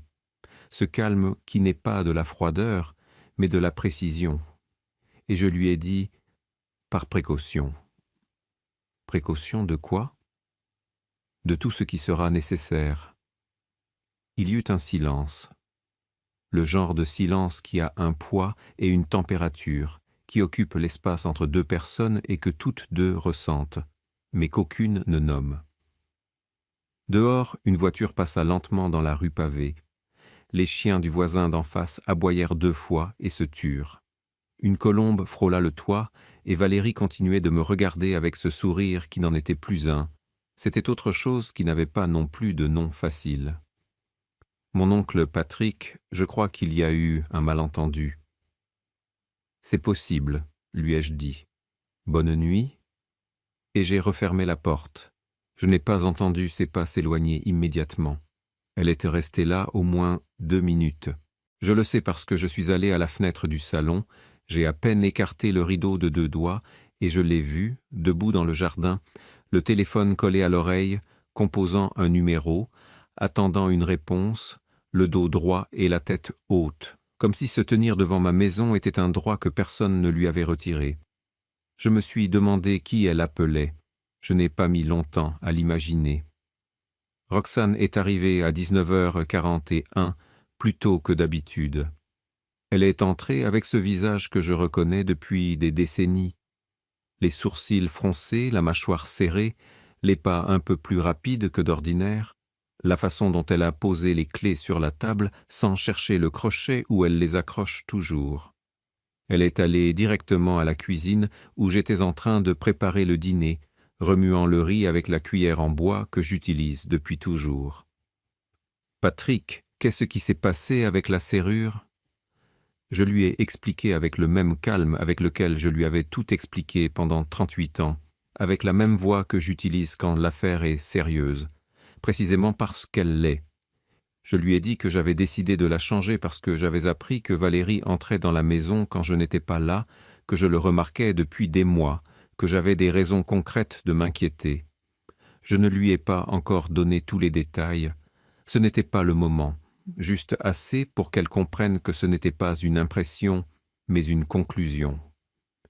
A: Ce calme qui n'est pas de la froideur, mais de la précision. Et je lui ai dit « par précaution ». Précaution de quoi? De tout ce qui sera nécessaire. Il y eut un silence. Le genre de silence qui a un poids et une température, qui occupe l'espace entre deux personnes et que toutes deux ressentent, mais qu'aucune ne nomme. Dehors, une voiture passa lentement dans la rue pavée. Les chiens du voisin d'en face aboyèrent 2 fois et se turent. Une colombe frôla le toit et Valérie continuait de me regarder avec ce sourire qui n'en était plus un. C'était autre chose qui n'avait pas non plus de nom facile. Mon oncle Patrick, je crois qu'il y a eu un malentendu. C'est possible, lui ai-je dit. Bonne nuit. Et j'ai refermé la porte. Je n'ai pas entendu ses pas s'éloigner immédiatement. Elle était restée là au moins 2 minutes. Je le sais parce que je suis allé à la fenêtre du salon, j'ai à peine écarté le rideau de 2 doigts et je l'ai vue, debout dans le jardin, le téléphone collé à l'oreille, composant un numéro, attendant une réponse, le dos droit et la tête haute, comme si se tenir devant ma maison était un droit que personne ne lui avait retiré. Je me suis demandé qui elle appelait. Je n'ai pas mis longtemps à l'imaginer. Roxane est arrivée à 19h41, plus tôt que d'habitude. Elle est entrée avec ce visage que je reconnais depuis des décennies. Les sourcils froncés, la mâchoire serrée, les pas un peu plus rapides que d'ordinaire, la façon dont elle a posé les clés sur la table sans chercher le crochet où elle les accroche toujours. Elle est allée directement à la cuisine où j'étais en train de préparer le dîner, remuant le riz avec la cuillère en bois que j'utilise depuis toujours. « Patrick, qu'est-ce qui s'est passé avec la serrure ?» Je lui ai expliqué avec le même calme avec lequel je lui avais tout expliqué pendant 38 ans, avec la même voix que j'utilise quand l'affaire est sérieuse, précisément parce qu'elle l'est. Je lui ai dit que j'avais décidé de la changer parce que j'avais appris que Valérie entrait dans la maison quand je n'étais pas là, que je le remarquais depuis des mois, que j'avais des raisons concrètes de m'inquiéter. Je ne lui ai pas encore donné tous les détails. Ce n'était pas le moment, juste assez pour qu'elle comprenne que ce n'était pas une impression, mais une conclusion.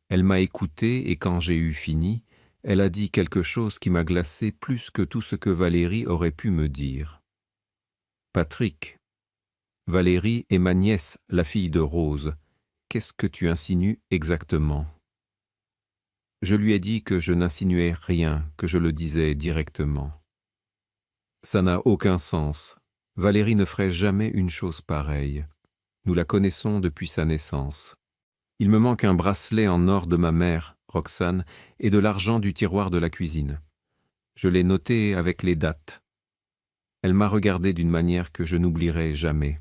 A: Elle m'a écouté et quand j'ai eu fini, elle a dit quelque chose qui m'a glacé plus que tout ce que Valérie aurait pu me dire. « Patrick, Valérie est ma nièce, la fille de Rose. qu'est-ce que tu insinues exactement ?» Je lui ai dit que je n'insinuais rien, que je le disais directement. « Ça n'a aucun sens. Valérie ne ferait jamais une chose pareille. Nous la connaissons depuis sa naissance. Il me manque un bracelet en or de ma mère, Roxane, et de l'argent du tiroir de la cuisine. Je l'ai noté avec les dates. Elle m'a regardé d'une manière que je n'oublierai jamais.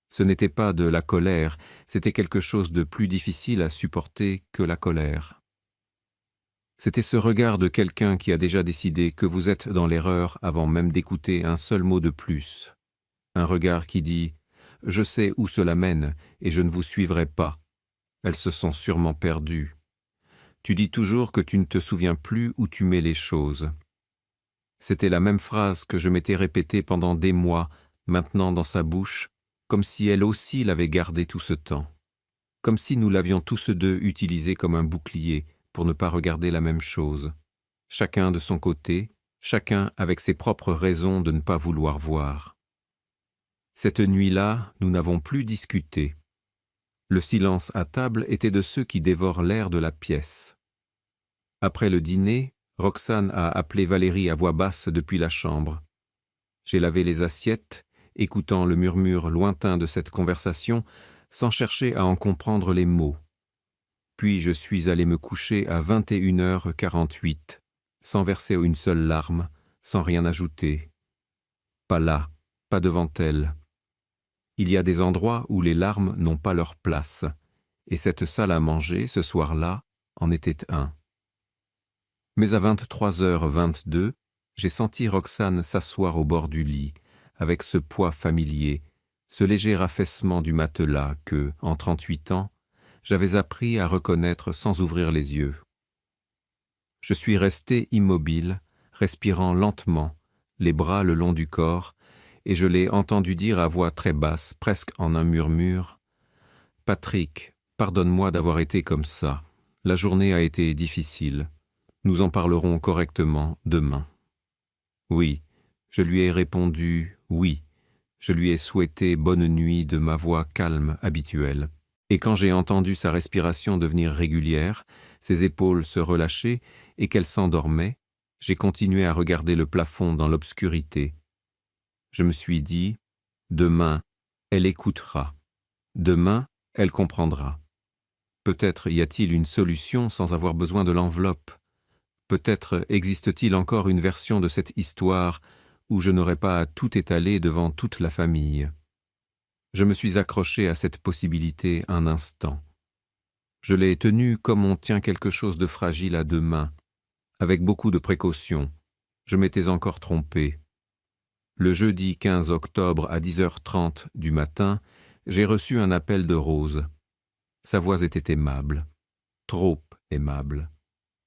A: Ce n'était pas de la colère, c'était quelque chose de plus difficile à supporter que la colère. C'était ce regard de quelqu'un qui a déjà décidé que vous êtes dans l'erreur avant même d'écouter un seul mot de plus. Un regard qui dit « Je sais où cela mène et je ne vous suivrai pas. Elles se sont sûrement perdues. Tu dis toujours que tu ne te souviens plus où tu mets les choses. » C'était la même phrase que je m'étais répétée pendant des mois, maintenant dans sa bouche, comme si elle aussi l'avait gardée tout ce temps. Comme si nous l'avions tous deux utilisée comme un bouclier pour ne pas regarder la même chose. Chacun de son côté, chacun avec ses propres raisons de ne pas vouloir voir. Cette nuit-là, nous n'avons plus discuté. Le silence à table était de ceux qui dévorent l'air de la pièce. Après le dîner, Roxane a appelé Valérie à voix basse depuis la chambre. J'ai lavé les assiettes, écoutant le murmure lointain de cette conversation, sans chercher à en comprendre les mots. Puis je suis allé me coucher à 21h48, sans verser une seule larme, sans rien ajouter. Pas là, pas devant elle. Il y a des endroits où les larmes n'ont pas leur place, et cette salle à manger, ce soir-là, en était un. Mais à 23h22, j'ai senti Roxane s'asseoir au bord du lit, avec ce poids familier, ce léger affaissement du matelas que, en 38 ans, j'avais appris à reconnaître sans ouvrir les yeux. Je suis resté immobile, respirant lentement, les bras le long du corps, et je l'ai entendu dire à voix très basse, presque en un murmure, « Patrick, pardonne-moi d'avoir été comme ça. La journée a été difficile. Nous en parlerons correctement demain. » Oui, je lui ai répondu « oui ». Je lui ai souhaité bonne nuit de ma voix calme habituelle. Et quand j'ai entendu sa respiration devenir régulière, ses épaules se relâcher et qu'elle s'endormait, j'ai continué à regarder le plafond dans l'obscurité. Je me suis dit, demain, elle écoutera. Demain, elle comprendra. Peut-être y a-t-il une solution sans avoir besoin de l'enveloppe. Peut-être existe-t-il encore une version de cette histoire où je n'aurais pas à tout étaler devant toute la famille. Je me suis accroché à cette possibilité un instant. Je l'ai tenue comme on tient quelque chose de fragile à deux mains, avec beaucoup de précautions. Je m'étais encore trompé. Le jeudi 15 octobre à 10h30 du matin, j'ai reçu un appel de Rose. Sa voix était aimable, trop aimable.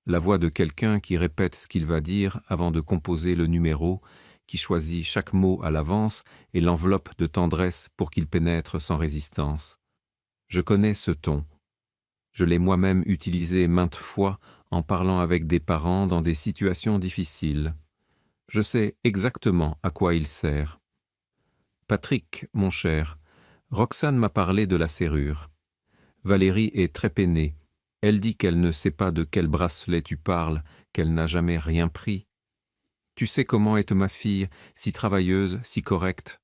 A: La voix de quelqu'un qui répète ce qu'il va dire avant de composer le numéro, qui choisit chaque mot à l'avance et l'enveloppe de tendresse pour qu'il pénètre sans résistance. Je connais ce ton. Je l'ai moi-même utilisé maintes fois en parlant avec des parents dans des situations difficiles. Je sais exactement à quoi il sert. « Patrick, mon cher, Roxane m'a parlé de la serrure. Valérie est très peinée. Elle dit qu'elle ne sait pas de quel bracelet tu parles, qu'elle n'a jamais rien pris. Tu sais comment est ma fille, si travailleuse, si correcte.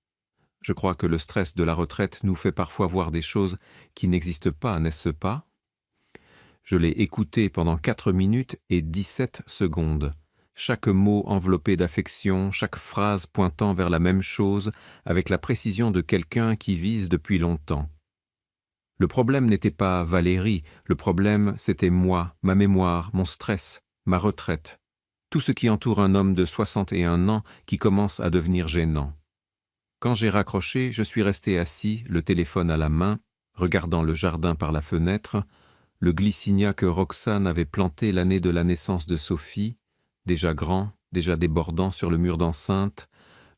A: Je crois que le stress de la retraite nous fait parfois voir des choses qui n'existent pas, n'est-ce pas ?» Je l'ai écouté pendant 4 minutes et 17 secondes. Chaque mot enveloppé d'affection, chaque phrase pointant vers la même chose, avec la précision de quelqu'un qui vise depuis longtemps. Le problème n'était pas Valérie, le problème c'était moi, ma mémoire, mon stress, ma retraite. Tout ce qui entoure un homme de 61 ans qui commence à devenir gênant. Quand j'ai raccroché, je suis resté assis, le téléphone à la main, regardant le jardin par la fenêtre, le glycinia que Roxane avait planté l'année de la naissance de Sophie, déjà grand, déjà débordant sur le mur d'enceinte,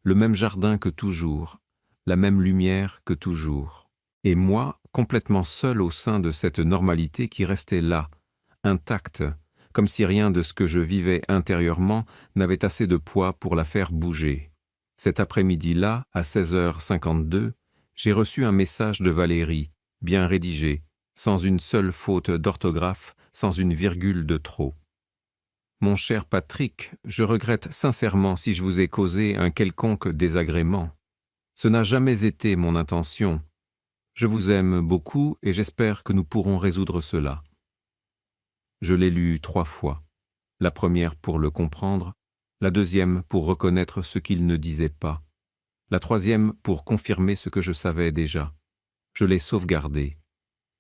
A: le même jardin que toujours, la même lumière que toujours. Et moi, complètement seul au sein de cette normalité qui restait là, intacte, comme si rien de ce que je vivais intérieurement n'avait assez de poids pour la faire bouger. Cet après-midi-là, à 16h52, j'ai reçu un message de Valérie, bien rédigé, sans une seule faute d'orthographe, sans une virgule de trop. Mon cher Patrick, je regrette sincèrement si je vous ai causé un quelconque désagrément. Ce n'a jamais été mon intention. Je vous aime beaucoup et j'espère que nous pourrons résoudre cela. Je l'ai lu 3 fois. La première pour le comprendre, la deuxième pour reconnaître ce qu'il ne disait pas, la troisième pour confirmer ce que je savais déjà. Je l'ai sauvegardé.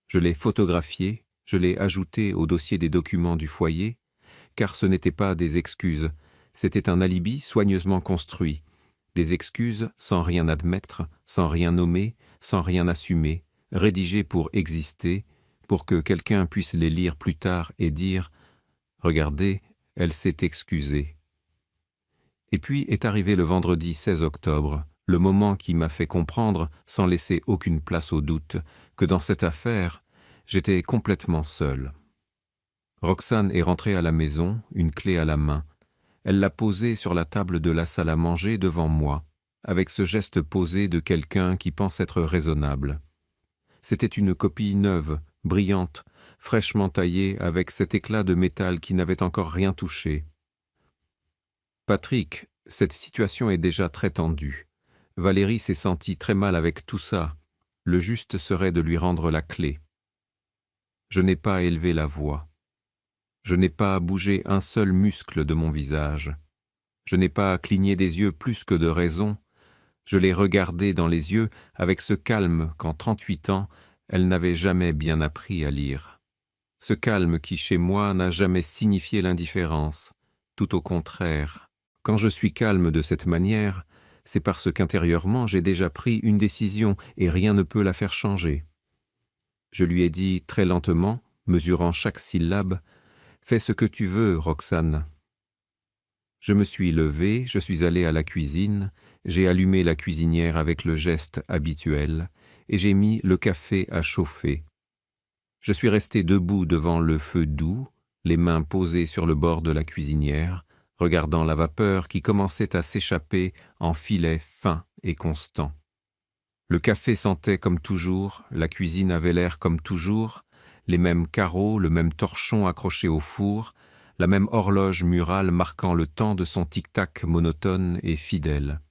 A: Je l'ai photographié, je l'ai ajouté au dossier des documents du foyer, car ce n'étaient pas des excuses, c'était un alibi soigneusement construit, des excuses sans rien admettre, sans rien nommer, sans rien assumer, rédigées pour exister, pour que quelqu'un puisse les lire plus tard et dire « Regardez, elle s'est excusée ». Et puis est arrivé le vendredi 16 octobre, le moment qui m'a fait comprendre, sans laisser aucune place au doute, que dans cette affaire, j'étais complètement seul. Roxane est rentrée à la maison, une clé à la main. Elle l'a posée sur la table de la salle à manger devant moi, avec ce geste posé de quelqu'un qui pense être raisonnable. C'était une copie neuve, brillante, fraîchement taillée, avec cet éclat de métal qui n'avait encore rien touché. « Patrick, cette situation est déjà très tendue. Valérie s'est sentie très mal avec tout ça. Le juste serait de lui rendre la clé. » Je n'ai pas élevé la voix. Je n'ai pas bougé un seul muscle de mon visage. Je n'ai pas cligné des yeux plus que de raison. Je l'ai regardée dans les yeux avec ce calme qu'en 38 ans, elle n'avait jamais bien appris à lire. Ce calme qui, chez moi, n'a jamais signifié l'indifférence. Tout au contraire. Quand je suis calme de cette manière, c'est parce qu'intérieurement j'ai déjà pris une décision et rien ne peut la faire changer. Je lui ai dit très lentement, mesurant chaque syllabe, « Fais ce que tu veux, Roxane. » Je me suis levé, je suis allé à la cuisine, j'ai allumé la cuisinière avec le geste habituel et j'ai mis le café à chauffer. Je suis resté debout devant le feu doux, les mains posées sur le bord de la cuisinière, regardant la vapeur qui commençait à s'échapper en filets fins et constants. Le café sentait comme toujours, la cuisine avait l'air comme toujours, les mêmes carreaux, le même torchon accroché au four, la même horloge murale marquant le temps de son tic-tac monotone et fidèle.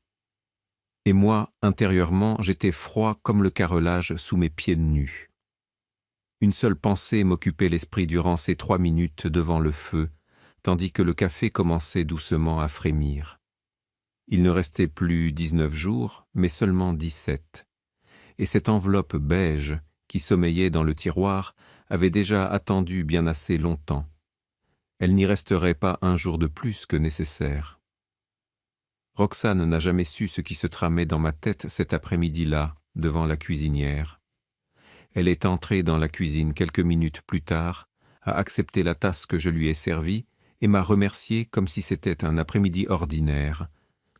A: Et moi, intérieurement, j'étais froid comme le carrelage sous mes pieds nus. Une seule pensée m'occupait l'esprit durant ces 3 minutes devant le feu, tandis que le café commençait doucement à frémir. Il ne restait plus 19 jours, mais seulement 17. Et cette enveloppe beige, qui sommeillait dans le tiroir, avait déjà attendu bien assez longtemps. Elle n'y resterait pas un jour de plus que nécessaire. Roxane n'a jamais su ce qui se tramait dans ma tête cet après-midi-là, devant la cuisinière. Elle est entrée dans la cuisine quelques minutes plus tard, a accepté la tasse que je lui ai servie et m'a remercié comme si c'était un après-midi ordinaire,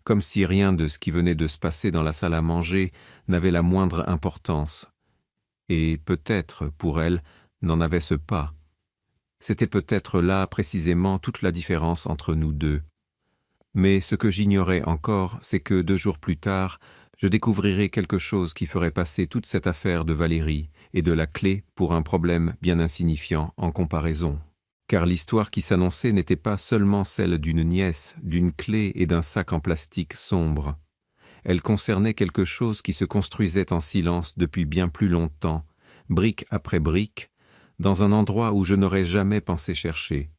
A: comme si rien de ce qui venait de se passer dans la salle à manger n'avait la moindre importance. Et peut-être, pour elle, n'en avait-ce pas. C'était peut-être là précisément toute la différence entre nous deux. Mais ce que j'ignorais encore, c'est que 2 jours plus tard, je découvrirais quelque chose qui ferait passer toute cette affaire de Valérie et de la clé pour un problème bien insignifiant en comparaison. Car l'histoire qui s'annonçait n'était pas seulement celle d'une nièce, d'une clé et d'un sac en plastique sombre. Elle concernait quelque chose qui se construisait en silence depuis bien plus longtemps, brique après brique, dans un endroit où je n'aurais jamais pensé chercher.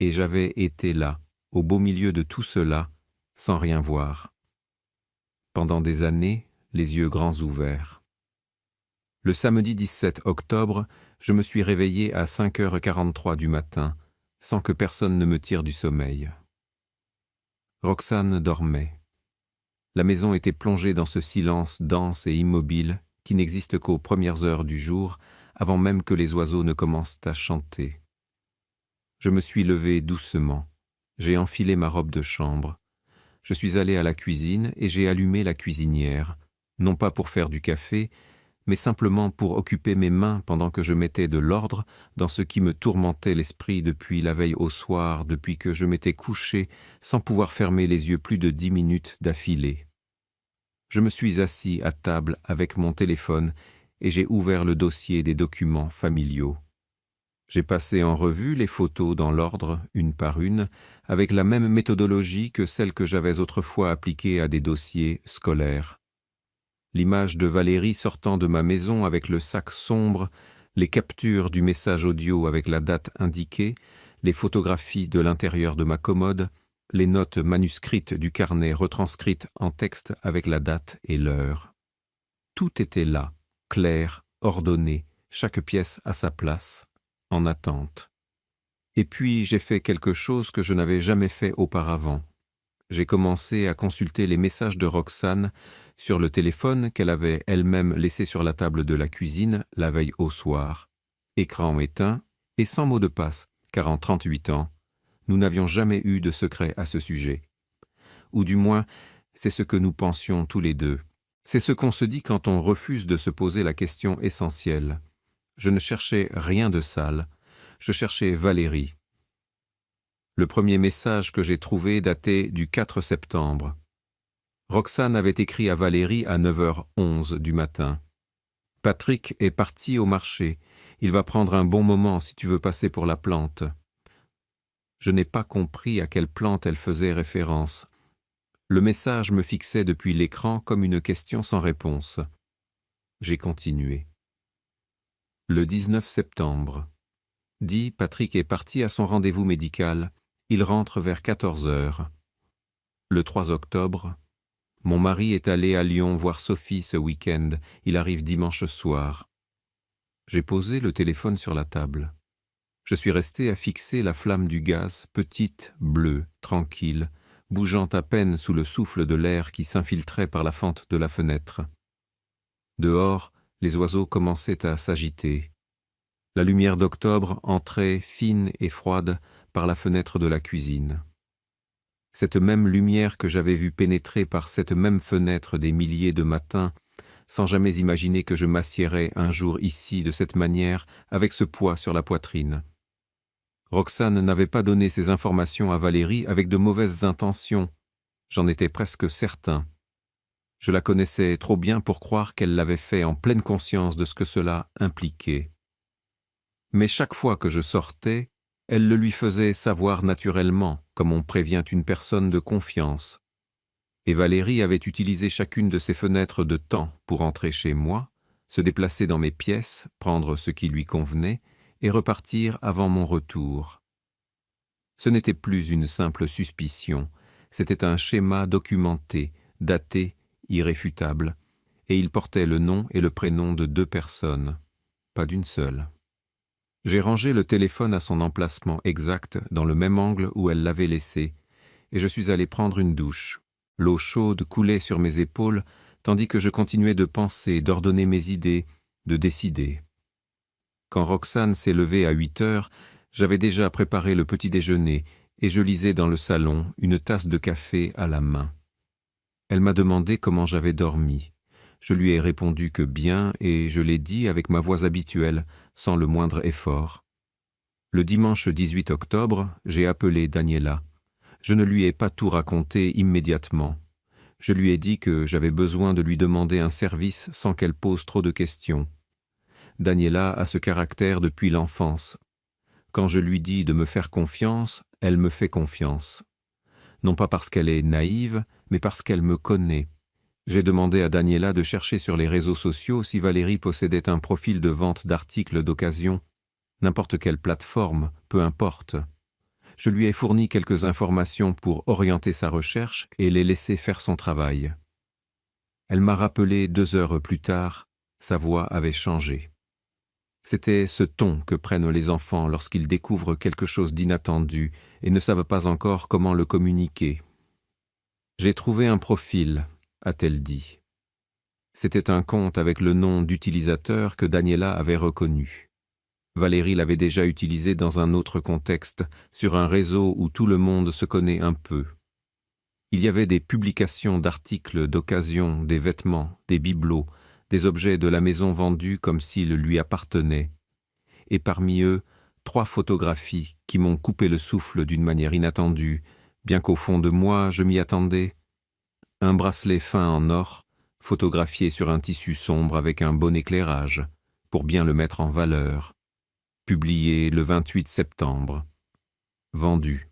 A: Et j'avais été là, au beau milieu de tout cela, sans rien voir. Pendant des années, les yeux grands ouverts. Le samedi 17 octobre, je me suis réveillé à 5h43 du matin, sans que personne ne me tire du sommeil. Roxane dormait. La maison était plongée dans ce silence dense et immobile qui n'existe qu'aux premières heures du jour, avant même que les oiseaux ne commencent à chanter. Je me suis levé doucement. J'ai enfilé ma robe de chambre. Je suis allé à la cuisine et j'ai allumé la cuisinière, non pas pour faire du café, mais simplement pour occuper mes mains pendant que je mettais de l'ordre dans ce qui me tourmentait l'esprit depuis la veille au soir, depuis que je m'étais couché sans pouvoir fermer les yeux plus de 10 minutes d'affilée. Je me suis assis à table avec mon téléphone et j'ai ouvert le dossier des documents familiaux. J'ai passé en revue les photos dans l'ordre, une par une, avec la même méthodologie que celle que j'avais autrefois appliquée à des dossiers scolaires. L'image de Valérie sortant de ma maison avec le sac sombre, les captures du message audio avec la date indiquée, les photographies de l'intérieur de ma commode, les notes manuscrites du carnet retranscrites en texte avec la date et l'heure. Tout était là, clair, ordonné, chaque pièce à sa place, en attente. Et puis j'ai fait quelque chose que je n'avais jamais fait auparavant. J'ai commencé à consulter les messages de Roxane sur le téléphone qu'elle avait elle-même laissé sur la table de la cuisine la veille au soir, écran éteint et sans mot de passe, car en 38 ans, nous n'avions jamais eu de secret à ce sujet. Ou du moins, c'est ce que nous pensions tous les deux. C'est ce qu'on se dit quand on refuse de se poser la question essentielle. Je ne cherchais rien de sale, je cherchais Valérie. Le premier message que j'ai trouvé datait du 4 septembre. Roxane avait écrit à Valérie à 9h11 du matin. « Patrick est parti au marché. Il va prendre un bon moment si tu veux passer pour la plante. » Je n'ai pas compris à quelle plante elle faisait référence. Le message me fixait depuis l'écran comme une question sans réponse. J'ai continué. Le 19 septembre. Dit, Patrick est parti à son rendez-vous médical. Il rentre vers 14h. Le 3 octobre. Mon mari est allé à Lyon voir Sophie ce week-end. Il arrive dimanche soir. J'ai posé le téléphone sur la table. Je suis resté à fixer la flamme du gaz, petite, bleue, tranquille, bougeant à peine sous le souffle de l'air qui s'infiltrait par la fente de la fenêtre. Dehors, les oiseaux commençaient à s'agiter. La lumière d'octobre entrait, fine et froide, par la fenêtre de la cuisine. Cette même lumière que j'avais vue pénétrer par cette même fenêtre des milliers de matins, sans jamais imaginer que je m'assiérais un jour ici de cette manière, avec ce poids sur la poitrine. Roxane n'avait pas donné ces informations à Valérie avec de mauvaises intentions, j'en étais presque certain. Je la connaissais trop bien pour croire qu'elle l'avait fait en pleine conscience de ce que cela impliquait. Mais chaque fois que je sortais, elle le lui faisait savoir naturellement, comme on prévient une personne de confiance. Et Valérie avait utilisé chacune de ces fenêtres de temps pour entrer chez moi, se déplacer dans mes pièces, prendre ce qui lui convenait, et repartir avant mon retour. Ce n'était plus une simple suspicion, c'était un schéma documenté, daté, irréfutable, et il portait le nom et le prénom de 2 personnes, pas d'une seule. J'ai rangé le téléphone à son emplacement exact, dans le même angle où elle l'avait laissé, et je suis allé prendre une douche. L'eau chaude coulait sur mes épaules, tandis que je continuais de penser, d'ordonner mes idées, de décider. Quand Roxane s'est levée à 8h, j'avais déjà préparé le petit déjeuner, et je lisais dans le salon, une tasse de café à la main. Elle m'a demandé comment j'avais dormi. Je lui ai répondu que bien, et je l'ai dit avec ma voix habituelle, sans le moindre effort. Le dimanche 18 octobre, j'ai appelé Daniela. Je ne lui ai pas tout raconté immédiatement. Je lui ai dit que j'avais besoin de lui demander un service sans qu'elle pose trop de questions. Daniela a ce caractère depuis l'enfance. Quand je lui dis de me faire confiance, elle me fait confiance. Non pas parce qu'elle est naïve, mais parce qu'elle me connaît. J'ai demandé à Daniela de chercher sur les réseaux sociaux si Valérie possédait un profil de vente d'articles d'occasion. N'importe quelle plateforme, peu importe. Je lui ai fourni quelques informations pour orienter sa recherche et les laisser faire son travail. Elle m'a rappelé 2 heures plus tard, sa voix avait changé. C'était ce ton que prennent les enfants lorsqu'ils découvrent quelque chose d'inattendu et ne savent pas encore comment le communiquer. « J'ai trouvé un profil », a-t-elle dit. C'était un compte avec le nom d'utilisateur que Daniela avait reconnu. Valérie l'avait déjà utilisé dans un autre contexte, sur un réseau où tout le monde se connaît un peu. Il y avait des publications d'articles d'occasion, des vêtements, des bibelots, des objets de la maison vendus comme s'ils lui appartenaient. Et parmi eux, 3 photographies qui m'ont coupé le souffle d'une manière inattendue, bien qu'au fond de moi, je m'y attendais. Un bracelet fin en or, photographié sur un tissu sombre avec un bon éclairage, pour bien le mettre en valeur. Publié le 28 septembre. Vendu.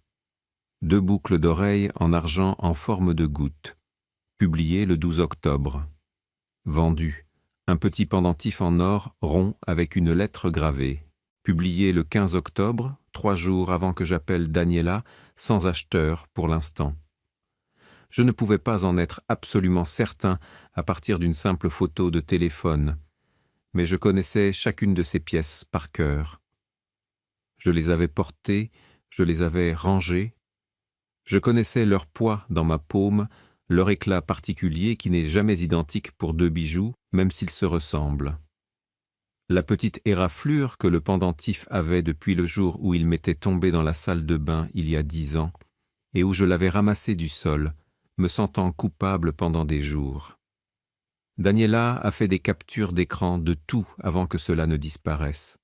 A: 2 boucles d'oreilles en argent en forme de goutte. Publié le 12 octobre. Vendu. Un petit pendentif en or rond avec une lettre gravée. Publié le 15 octobre, 3 jours avant que j'appelle Daniela, sans acheteur pour l'instant. Je ne pouvais pas en être absolument certain à partir d'une simple photo de téléphone, mais je connaissais chacune de ces pièces par cœur. Je les avais portées, je les avais rangées. Je connaissais leur poids dans ma paume, leur éclat particulier qui n'est jamais identique pour 2 bijoux, même s'ils se ressemblent. La petite éraflure que le pendentif avait depuis le jour où il m'était tombé dans la salle de bain il y a 10 ans, et où je l'avais ramassé du sol, me sentant coupable pendant des jours. Daniela a fait des captures d'écran de tout avant que cela ne disparaisse.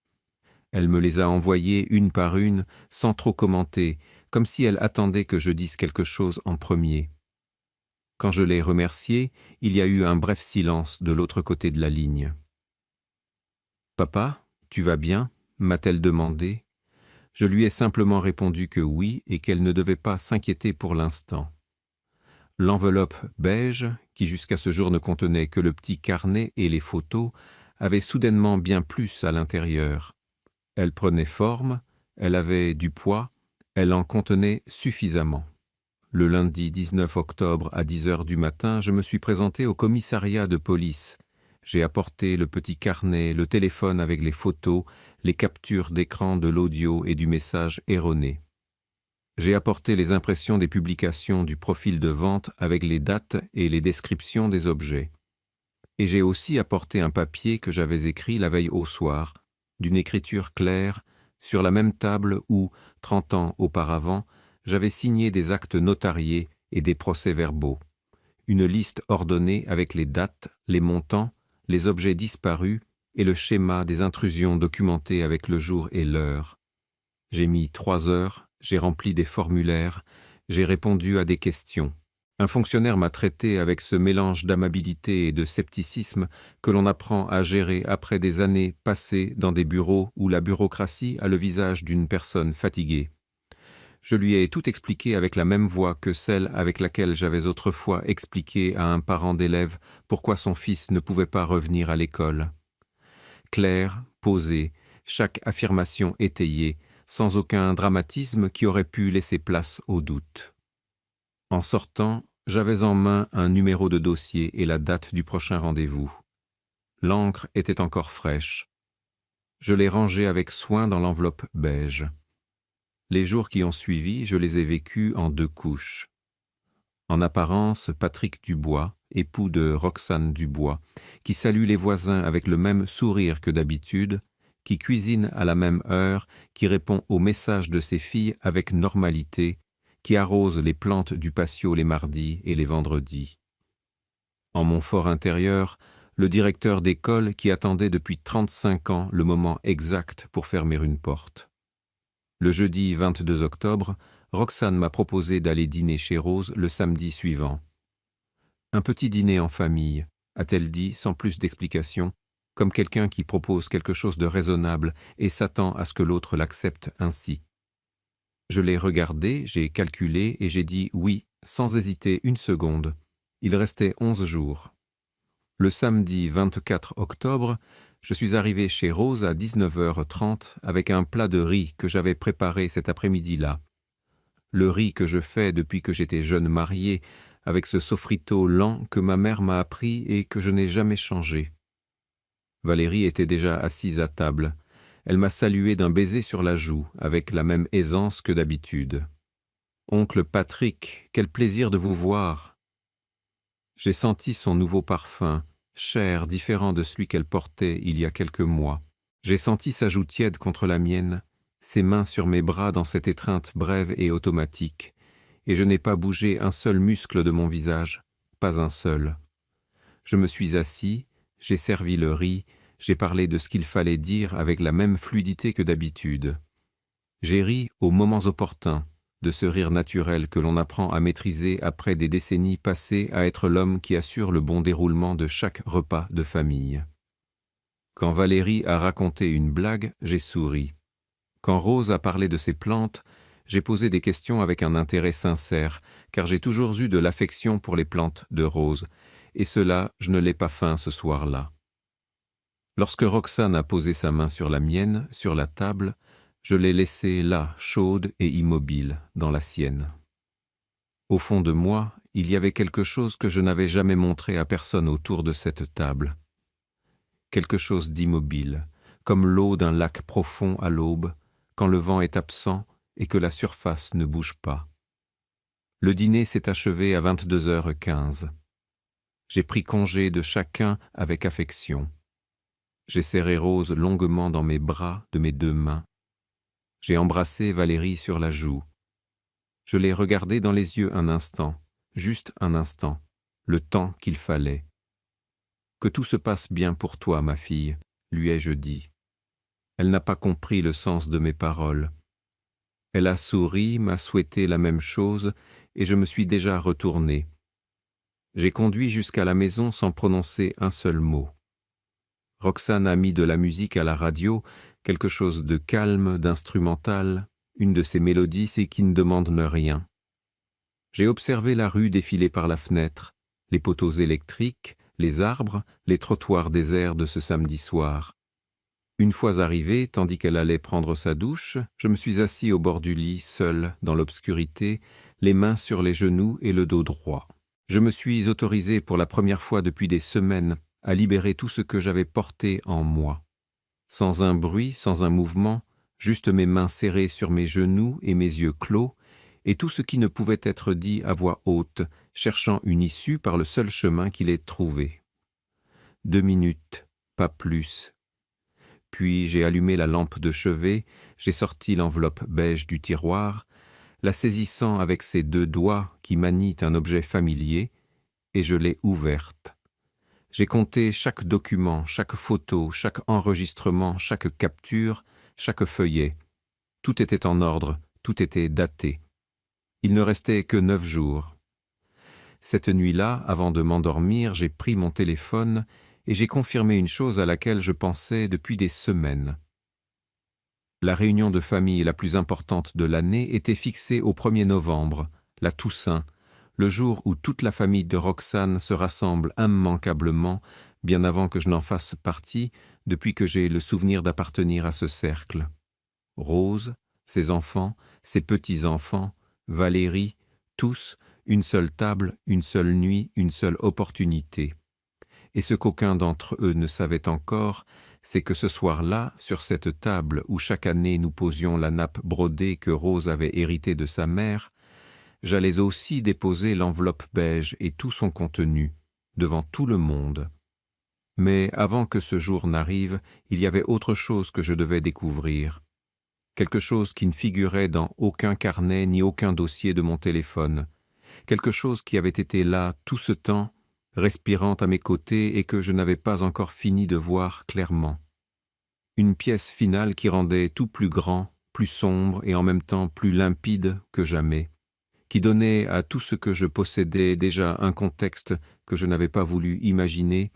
A: Elle me les a envoyées une par une, sans trop commenter, comme si elle attendait que je dise quelque chose en premier. Quand je l'ai remerciée, il y a eu un bref silence de l'autre côté de la ligne. « Papa, tu vas bien ?» m'a-t-elle demandé. Je lui ai simplement répondu que oui et qu'elle ne devait pas s'inquiéter pour l'instant. L'enveloppe beige, qui jusqu'à ce jour ne contenait que le petit carnet et les photos, avait soudainement bien plus à l'intérieur. Elle prenait forme, elle avait du poids, elle en contenait suffisamment. Le lundi 19 octobre à 10 heures du matin, je me suis présenté au commissariat de police. J'ai apporté le petit carnet, le téléphone avec les photos, les captures d'écran de l'audio et du message erroné. J'ai apporté les impressions des publications du profil de vente avec les dates et les descriptions des objets. Et j'ai aussi apporté un papier que j'avais écrit la veille au soir, d'une écriture claire, sur la même table où, 30 ans auparavant, j'avais signé des actes notariés et des procès-verbaux. Une liste ordonnée avec les dates, les montants, les objets disparus et le schéma des intrusions documentées avec le jour et l'heure. J'ai mis 3 heures, j'ai rempli des formulaires, j'ai répondu à des questions. Un fonctionnaire m'a traité avec ce mélange d'amabilité et de scepticisme que l'on apprend à gérer après des années passées dans des bureaux où la bureaucratie a le visage d'une personne fatiguée. Je lui ai tout expliqué avec la même voix que celle avec laquelle j'avais autrefois expliqué à un parent d'élève pourquoi son fils ne pouvait pas revenir à l'école. Claire, posée, chaque affirmation étayée, sans aucun dramatisme qui aurait pu laisser place au doute. En sortant, j'avais en main un numéro de dossier et la date du prochain rendez-vous. L'encre était encore fraîche. Je l'ai rangée avec soin dans l'enveloppe beige. Les jours qui ont suivi, je les ai vécus en 2 couches. En apparence, Patrick Dubois, époux de Roxane Dubois, qui salue les voisins avec le même sourire que d'habitude, qui cuisine à la même heure, qui répond aux messages de ses filles avec normalité, qui arrose les plantes du patio les mardis et les vendredis. En mon fort intérieur, le directeur d'école qui attendait depuis 35 ans le moment exact pour fermer une porte. Le jeudi 22 octobre, Roxane m'a proposé d'aller dîner chez Rose le samedi suivant. « Un petit dîner en famille », a-t-elle dit sans plus d'explication, comme quelqu'un qui propose quelque chose de raisonnable et s'attend à ce que l'autre l'accepte ainsi. Je l'ai regardé, j'ai calculé et j'ai dit oui, sans hésiter une seconde. Il restait 11 jours. Le samedi 24 octobre, je suis arrivé chez Rose à 19h30 avec un plat de riz que j'avais préparé cet après-midi-là. Le riz que je fais depuis que j'étais jeune marié, avec ce sofrito lent que ma mère m'a appris et que je n'ai jamais changé. Valérie était déjà assise à table. Elle m'a salué d'un baiser sur la joue, avec la même aisance que d'habitude. « Oncle Patrick, quel plaisir de vous voir !» J'ai senti son nouveau parfum, cher, différent de celui qu'elle portait il y a quelques mois. J'ai senti sa joue tiède contre la mienne, ses mains sur mes bras dans cette étreinte brève et automatique, et je n'ai pas bougé un seul muscle de mon visage, pas un seul. Je me suis assis, j'ai servi le riz, j'ai parlé de ce qu'il fallait dire avec la même fluidité que d'habitude. J'ai ri aux moments opportuns, de ce rire naturel que l'on apprend à maîtriser après des décennies passées à être l'homme qui assure le bon déroulement de chaque repas de famille. Quand Valérie a raconté une blague, j'ai souri. Quand Rose a parlé de ses plantes, j'ai posé des questions avec un intérêt sincère, car j'ai toujours eu de l'affection pour les plantes de Rose, et cela, je ne l'ai pas feint ce soir-là. Lorsque Roxane a posé sa main sur la mienne, sur la table, je l'ai laissée là, chaude et immobile, dans la sienne. Au fond de moi, il y avait quelque chose que je n'avais jamais montré à personne autour de cette table. Quelque chose d'immobile, comme l'eau d'un lac profond à l'aube, quand le vent est absent et que la surface ne bouge pas. Le dîner s'est achevé à 22h15. J'ai pris congé de chacun avec affection. J'ai serré Rose longuement dans mes bras de mes deux mains. J'ai embrassé Valérie sur la joue. Je l'ai regardée dans les yeux un instant, juste un instant, le temps qu'il fallait. « Que tout se passe bien pour toi, ma fille », lui ai-je dit. Elle n'a pas compris le sens de mes paroles. Elle a souri, m'a souhaité la même chose, et je me suis déjà retourné. J'ai conduit jusqu'à la maison sans prononcer un seul mot. Roxane a mis de la musique à la radio, quelque chose de calme, d'instrumental, une de ces mélodies qui ne demandent rien. J'ai observé la rue défiler par la fenêtre, les poteaux électriques, les arbres, les trottoirs déserts de ce samedi soir. Une fois arrivée, tandis qu'elle allait prendre sa douche, je me suis assis au bord du lit, seul, dans l'obscurité, les mains sur les genoux et le dos droit. Je me suis autorisé pour la première fois depuis des semaines à libérer tout ce que j'avais porté en moi. Sans un bruit, sans un mouvement, juste mes mains serrées sur mes genoux et mes yeux clos, et tout ce qui ne pouvait être dit à voix haute, cherchant une issue par le seul chemin qu'il ait trouvé. 2 minutes, pas plus. Puis j'ai allumé la lampe de chevet, j'ai sorti l'enveloppe beige du tiroir, la saisissant avec ses 2 doigts qui manient un objet familier, et je l'ai ouverte. J'ai compté chaque document, chaque photo, chaque enregistrement, chaque capture, chaque feuillet. Tout était en ordre, tout était daté. Il ne restait que 9 jours. Cette nuit-là, avant de m'endormir, j'ai pris mon téléphone et j'ai confirmé une chose à laquelle je pensais depuis des semaines. La réunion de famille la plus importante de l'année était fixée au 1er novembre, la Toussaint, le jour où toute la famille de Roxane se rassemble immanquablement, bien avant que je n'en fasse partie, depuis que j'ai le souvenir d'appartenir à ce cercle. Rose, ses enfants, ses petits-enfants, Valérie, tous, une seule table, une seule nuit, une seule opportunité. Et ce qu'aucun d'entre eux ne savait encore, c'est que ce soir-là, sur cette table où chaque année nous posions la nappe brodée que Rose avait héritée de sa mère, j'allais aussi déposer l'enveloppe beige et tout son contenu, devant tout le monde. Mais avant que ce jour n'arrive, il y avait autre chose que je devais découvrir. Quelque chose qui ne figurait dans aucun carnet ni aucun dossier de mon téléphone. Quelque chose qui avait été là tout ce temps, respirant à mes côtés et que je n'avais pas encore fini de voir clairement. Une pièce finale qui rendait tout plus grand, plus sombre et en même temps plus limpide que jamais, qui donnait à tout ce que je possédais déjà un contexte que je n'avais pas voulu imaginer,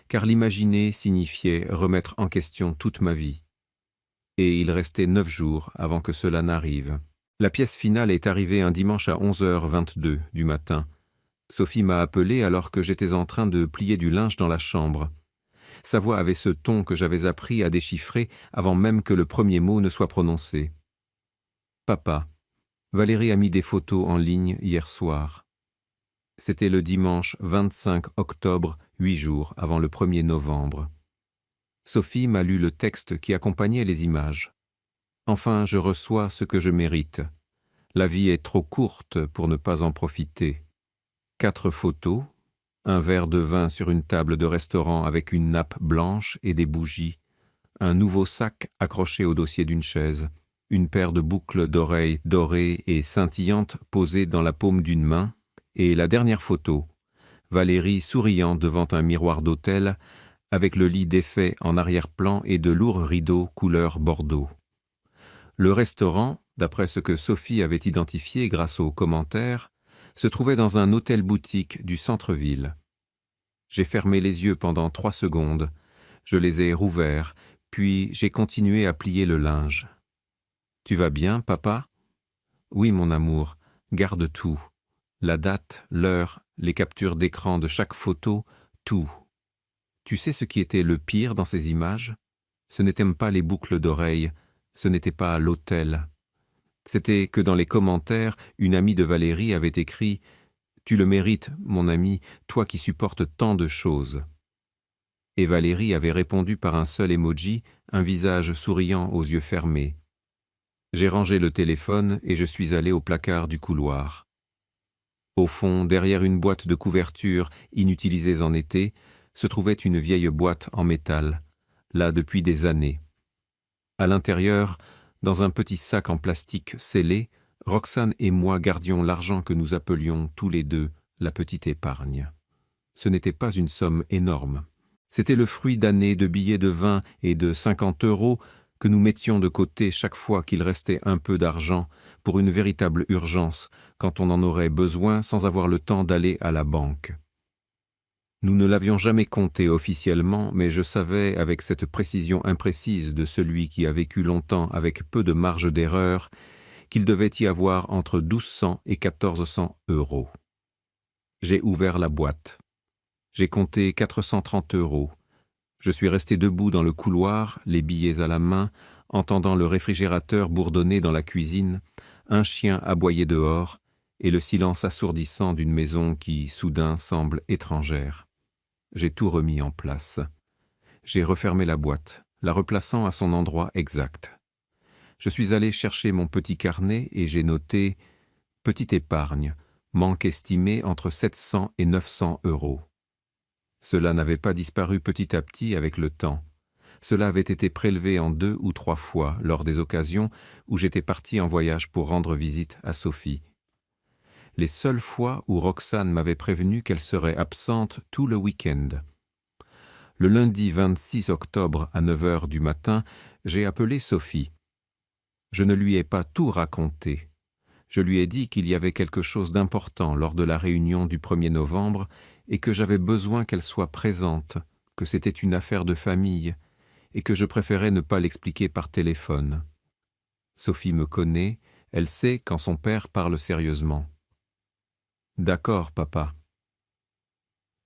A: car l'imaginer signifiait remettre en question toute ma vie. Et il restait 9 jours avant que cela n'arrive. La pièce finale est arrivée un dimanche à 11h22 du matin. Sophie m'a appelé alors que j'étais en train de plier du linge dans la chambre. Sa voix avait ce ton que j'avais appris à déchiffrer avant même que le premier mot ne soit prononcé. « Papa, Valérie a mis des photos en ligne hier soir. » C'était le dimanche 25 octobre, 8 jours avant le 1er novembre. Sophie m'a lu le texte qui accompagnait les images. Enfin, je reçois ce que je mérite. La vie est trop courte pour ne pas en profiter. 4 photos, un verre de vin sur une table de restaurant avec une nappe blanche et des bougies, un nouveau sac accroché au dossier d'une chaise, une paire de boucles d'oreilles dorées et scintillantes posées dans la paume d'une main, et la dernière photo, Valérie souriant devant un miroir d'hôtel, avec le lit défait en arrière-plan et de lourds rideaux couleur bordeaux. Le restaurant, d'après ce que Sophie avait identifié grâce aux commentaires, se trouvait dans un hôtel-boutique du centre-ville. J'ai fermé les yeux pendant 3 secondes, je les ai rouverts, puis j'ai continué à plier le linge. « Tu vas bien, papa ?»« Oui, mon amour, garde tout. La date, l'heure, les captures d'écran de chaque photo, tout. Tu sais ce qui était le pire dans ces images? Ce n'étaient même pas les boucles d'oreilles, ce n'était pas l'hôtel. C'était que dans les commentaires, une amie de Valérie avait écrit « Tu le mérites, mon ami, toi qui supportes tant de choses. » Et Valérie avait répondu par un seul emoji, un visage souriant aux yeux fermés. J'ai rangé le téléphone et je suis allé au placard du couloir. Au fond, derrière une boîte de couverture inutilisée en été, se trouvait une vieille boîte en métal, là depuis des années. À l'intérieur, dans un petit sac en plastique scellé, Roxane et moi gardions l'argent que nous appelions tous les deux la petite épargne. Ce n'était pas une somme énorme. C'était le fruit d'années de billets de 20 et de 50 € que nous mettions de côté chaque fois qu'il restait un peu d'argent pour une véritable urgence, quand on en aurait besoin sans avoir le temps d'aller à la banque. Nous ne l'avions jamais compté officiellement, mais je savais, avec cette précision imprécise de celui qui a vécu longtemps avec peu de marge d'erreur, qu'il devait y avoir entre 1 200 et 1 400 €. J'ai ouvert la boîte. J'ai compté 430 €. Je suis resté debout dans le couloir, les billets à la main, entendant le réfrigérateur bourdonner dans la cuisine, un chien aboyer dehors, et le silence assourdissant d'une maison qui, soudain, semble étrangère. J'ai tout remis en place. J'ai refermé la boîte, la replaçant à son endroit exact. Je suis allé chercher mon petit carnet et j'ai noté « Petite épargne, manque estimé entre 700 et 900 €. Cela n'avait pas disparu petit à petit avec le temps. Cela avait été prélevé en 2 ou 3 fois lors des occasions où j'étais parti en voyage pour rendre visite à Sophie. Les seules fois où Roxane m'avait prévenu qu'elle serait absente tout le week-end. Le lundi 26 octobre à 9 h du matin, j'ai appelé Sophie. Je ne lui ai pas tout raconté. Je lui ai dit qu'il y avait quelque chose d'important lors de la réunion du 1er novembre et que j'avais besoin qu'elle soit présente, que c'était une affaire de famille et que je préférais ne pas l'expliquer par téléphone. Sophie me connaît, elle sait quand son père parle sérieusement. « D'accord, papa.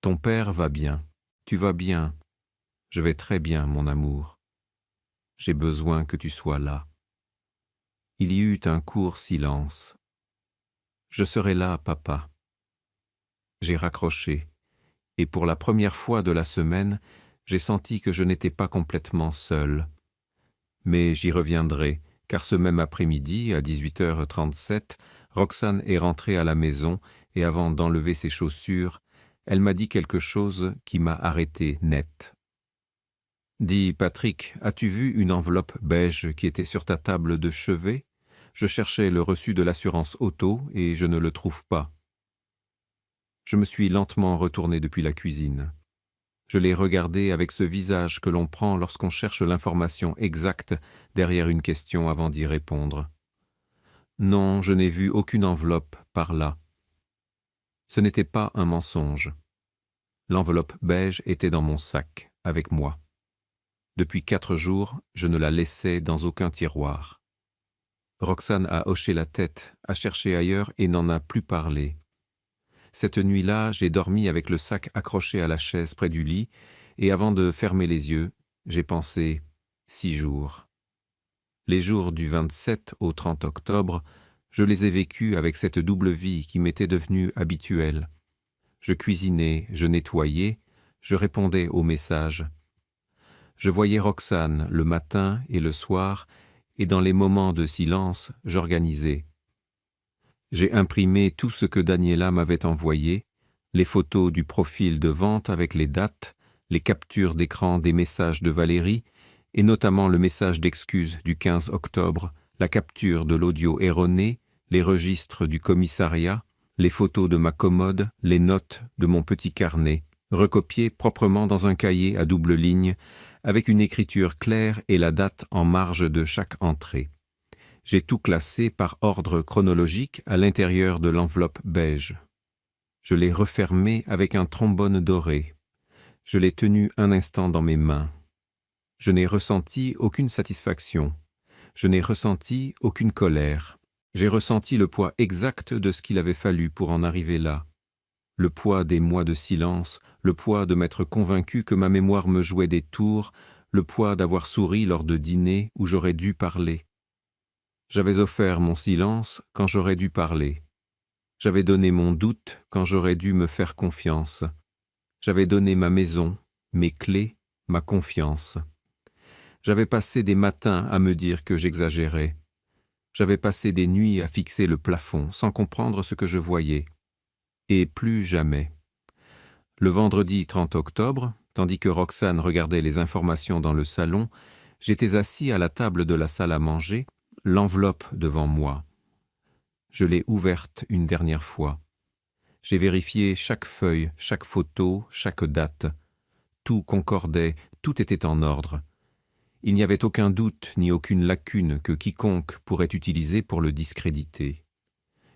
A: Ton père va bien. Tu vas bien. Je vais très bien, mon amour. J'ai besoin que tu sois là. » Il y eut un court silence. « Je serai là, papa. » J'ai raccroché, et pour la première fois de la semaine, j'ai senti que je n'étais pas complètement seul. Mais j'y reviendrai, car ce même après-midi, à 18h37, Roxane est rentrée à la maison et avant d'enlever ses chaussures, elle m'a dit quelque chose qui m'a arrêté net. « Dis, Patrick, as-tu vu une enveloppe beige qui était sur ta table de chevet? Je cherchais le reçu de l'assurance auto et je ne le trouve pas. » Je me suis lentement retourné depuis la cuisine. Je l'ai regardé avec ce visage que l'on prend lorsqu'on cherche l'information exacte derrière une question avant d'y répondre. Non, je n'ai vu aucune enveloppe par là. Ce n'était pas un mensonge. L'enveloppe beige était dans mon sac, avec moi. Depuis 4 jours, je ne la laissais dans aucun tiroir. Roxane a hoché la tête, a cherché ailleurs et n'en a plus parlé. Cette nuit-là, j'ai dormi avec le sac accroché à la chaise près du lit, et avant de fermer les yeux, j'ai pensé 6 jours. Les jours du 27 au 30 octobre, je les ai vécus avec cette double vie qui m'était devenue habituelle. Je cuisinais, je nettoyais, je répondais aux messages. Je voyais Roxane le matin et le soir, et dans les moments de silence, j'organisais. J'ai imprimé tout ce que Daniela m'avait envoyé, les photos du profil de vente avec les dates, les captures d'écran des messages de Valérie, et notamment le message d'excuse du 15 octobre, la capture de l'audio erroné, les registres du commissariat, les photos de ma commode, les notes de mon petit carnet, recopiées proprement dans un cahier à double ligne, avec une écriture claire et la date en marge de chaque entrée. J'ai tout classé par ordre chronologique à l'intérieur de l'enveloppe beige. Je l'ai refermé avec un trombone doré. Je l'ai tenu un instant dans mes mains. Je n'ai ressenti aucune satisfaction. Je n'ai ressenti aucune colère. J'ai ressenti le poids exact de ce qu'il avait fallu pour en arriver là. Le poids des mois de silence, le poids de m'être convaincu que ma mémoire me jouait des tours, le poids d'avoir souri lors de dîners où j'aurais dû parler. J'avais offert mon silence quand j'aurais dû parler. J'avais donné mon doute quand j'aurais dû me faire confiance. J'avais donné ma maison, mes clés, ma confiance. J'avais passé des matins à me dire que j'exagérais. J'avais passé des nuits à fixer le plafond sans comprendre ce que je voyais. Et plus jamais. Le vendredi 30 octobre, tandis que Roxane regardait les informations dans le salon, j'étais assis à la table de la salle à manger, l'enveloppe devant moi. Je l'ai ouverte une dernière fois. J'ai vérifié chaque feuille, chaque photo, chaque date. Tout concordait, tout était en ordre. Il n'y avait aucun doute ni aucune lacune que quiconque pourrait utiliser pour le discréditer.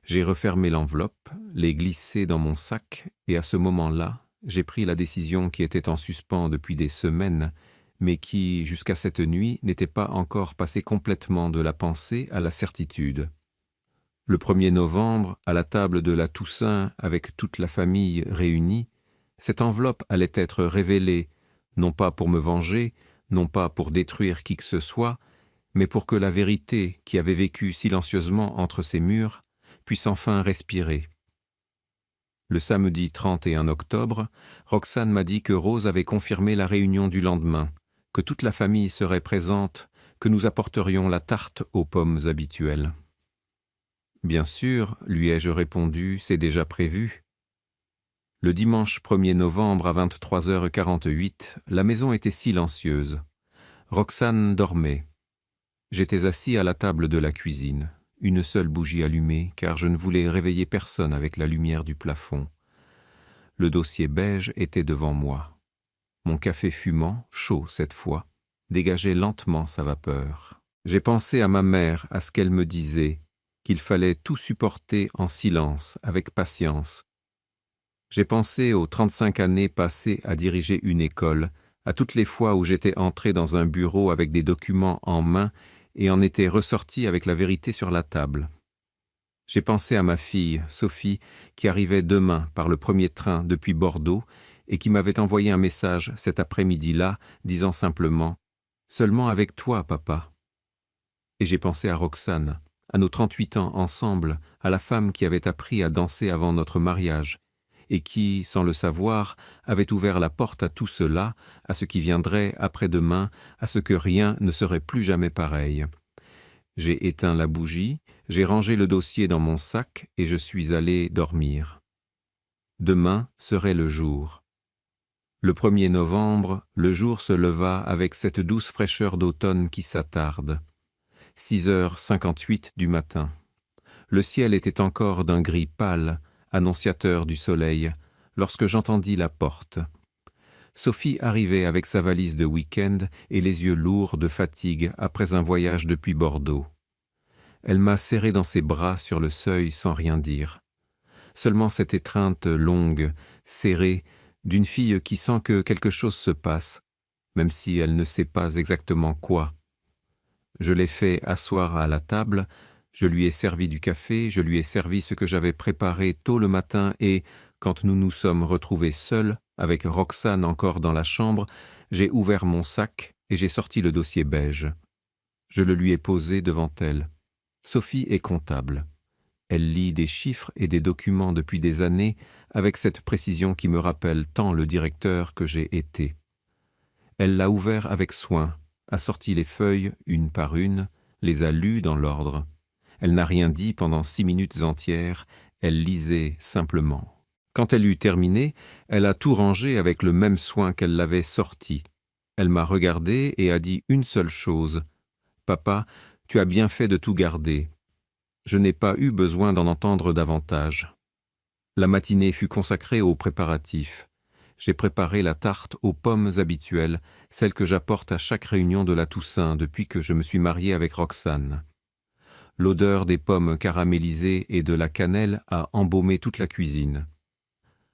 A: J'ai refermé l'enveloppe, l'ai glissée dans mon sac, et à ce moment-là, j'ai pris la décision qui était en suspens depuis des semaines, mais qui, jusqu'à cette nuit, n'était pas encore passée complètement de la pensée à la certitude. Le 1er novembre, à la table de la Toussaint, avec toute la famille réunie, cette enveloppe allait être révélée, non pas pour me venger, non pas pour détruire qui que ce soit, mais pour que la vérité qui avait vécu silencieusement entre ces murs puisse enfin respirer. Le samedi 31 octobre, Roxane m'a dit que Rose avait confirmé la réunion du lendemain, que toute la famille serait présente, que nous apporterions la tarte aux pommes habituelle. Bien sûr, lui ai-je répondu, c'est déjà prévu. Le dimanche 1er novembre à 23h48, la maison était silencieuse. Roxane dormait. J'étais assis à la table de la cuisine, une seule bougie allumée, car je ne voulais réveiller personne avec la lumière du plafond. Le dossier beige était devant moi. Mon café fumant, chaud cette fois, dégageait lentement sa vapeur. J'ai pensé à ma mère, à ce qu'elle me disait, qu'il fallait tout supporter en silence, avec patience. J'ai pensé aux 35 années passées à diriger une école, à toutes les fois où j'étais entré dans un bureau avec des documents en main et en étais ressorti avec la vérité sur la table. J'ai pensé à ma fille, Sophie, qui arrivait demain par le 1er train depuis Bordeaux et qui m'avait envoyé un message cet après-midi-là, disant simplement « Seulement avec toi, papa ». Et j'ai pensé à Roxane, à nos 38 ans ensemble, à la femme qui avait appris à danser avant notre mariage, et qui, sans le savoir, avait ouvert la porte à tout cela, à ce qui viendrait après-demain, à ce que rien ne serait plus jamais pareil. J'ai éteint la bougie, j'ai rangé le dossier dans mon sac et je suis allé dormir. Demain serait le jour. Le 1er novembre, le jour se leva avec cette douce fraîcheur d'automne qui s'attarde. 6h58 du matin. Le ciel était encore d'un gris pâle, annonciateur du soleil, lorsque j'entendis la porte. Sophie arrivait avec sa valise de week-end et les yeux lourds de fatigue après un voyage depuis Bordeaux. Elle m'a serré dans ses bras sur le seuil sans rien dire. Seulement cette étreinte longue, serrée, d'une fille qui sent que quelque chose se passe, même si elle ne sait pas exactement quoi. Je l'ai fait asseoir à la table, je lui ai servi du café, je lui ai servi ce que j'avais préparé tôt le matin et, quand nous nous sommes retrouvés seuls, avec Roxane encore dans la chambre, j'ai ouvert mon sac et j'ai sorti le dossier beige. Je le lui ai posé devant elle. Sophie est comptable. Elle lit des chiffres et des documents depuis des années avec cette précision qui me rappelle tant le directeur que j'ai été. Elle l'a ouvert avec soin, a sorti les feuilles une par une, les a lues dans l'ordre. Elle n'a rien dit pendant 6 minutes entières, elle lisait simplement. Quand elle eut terminé, elle a tout rangé avec le même soin qu'elle l'avait sorti. Elle m'a regardé et a dit une seule chose. « Papa, tu as bien fait de tout garder. » Je n'ai pas eu besoin d'en entendre davantage. La matinée fut consacrée aux préparatifs. J'ai préparé la tarte aux pommes habituelle, celle que j'apporte à chaque réunion de la Toussaint depuis que je me suis marié avec Roxane. L'odeur des pommes caramélisées et de la cannelle a embaumé toute la cuisine.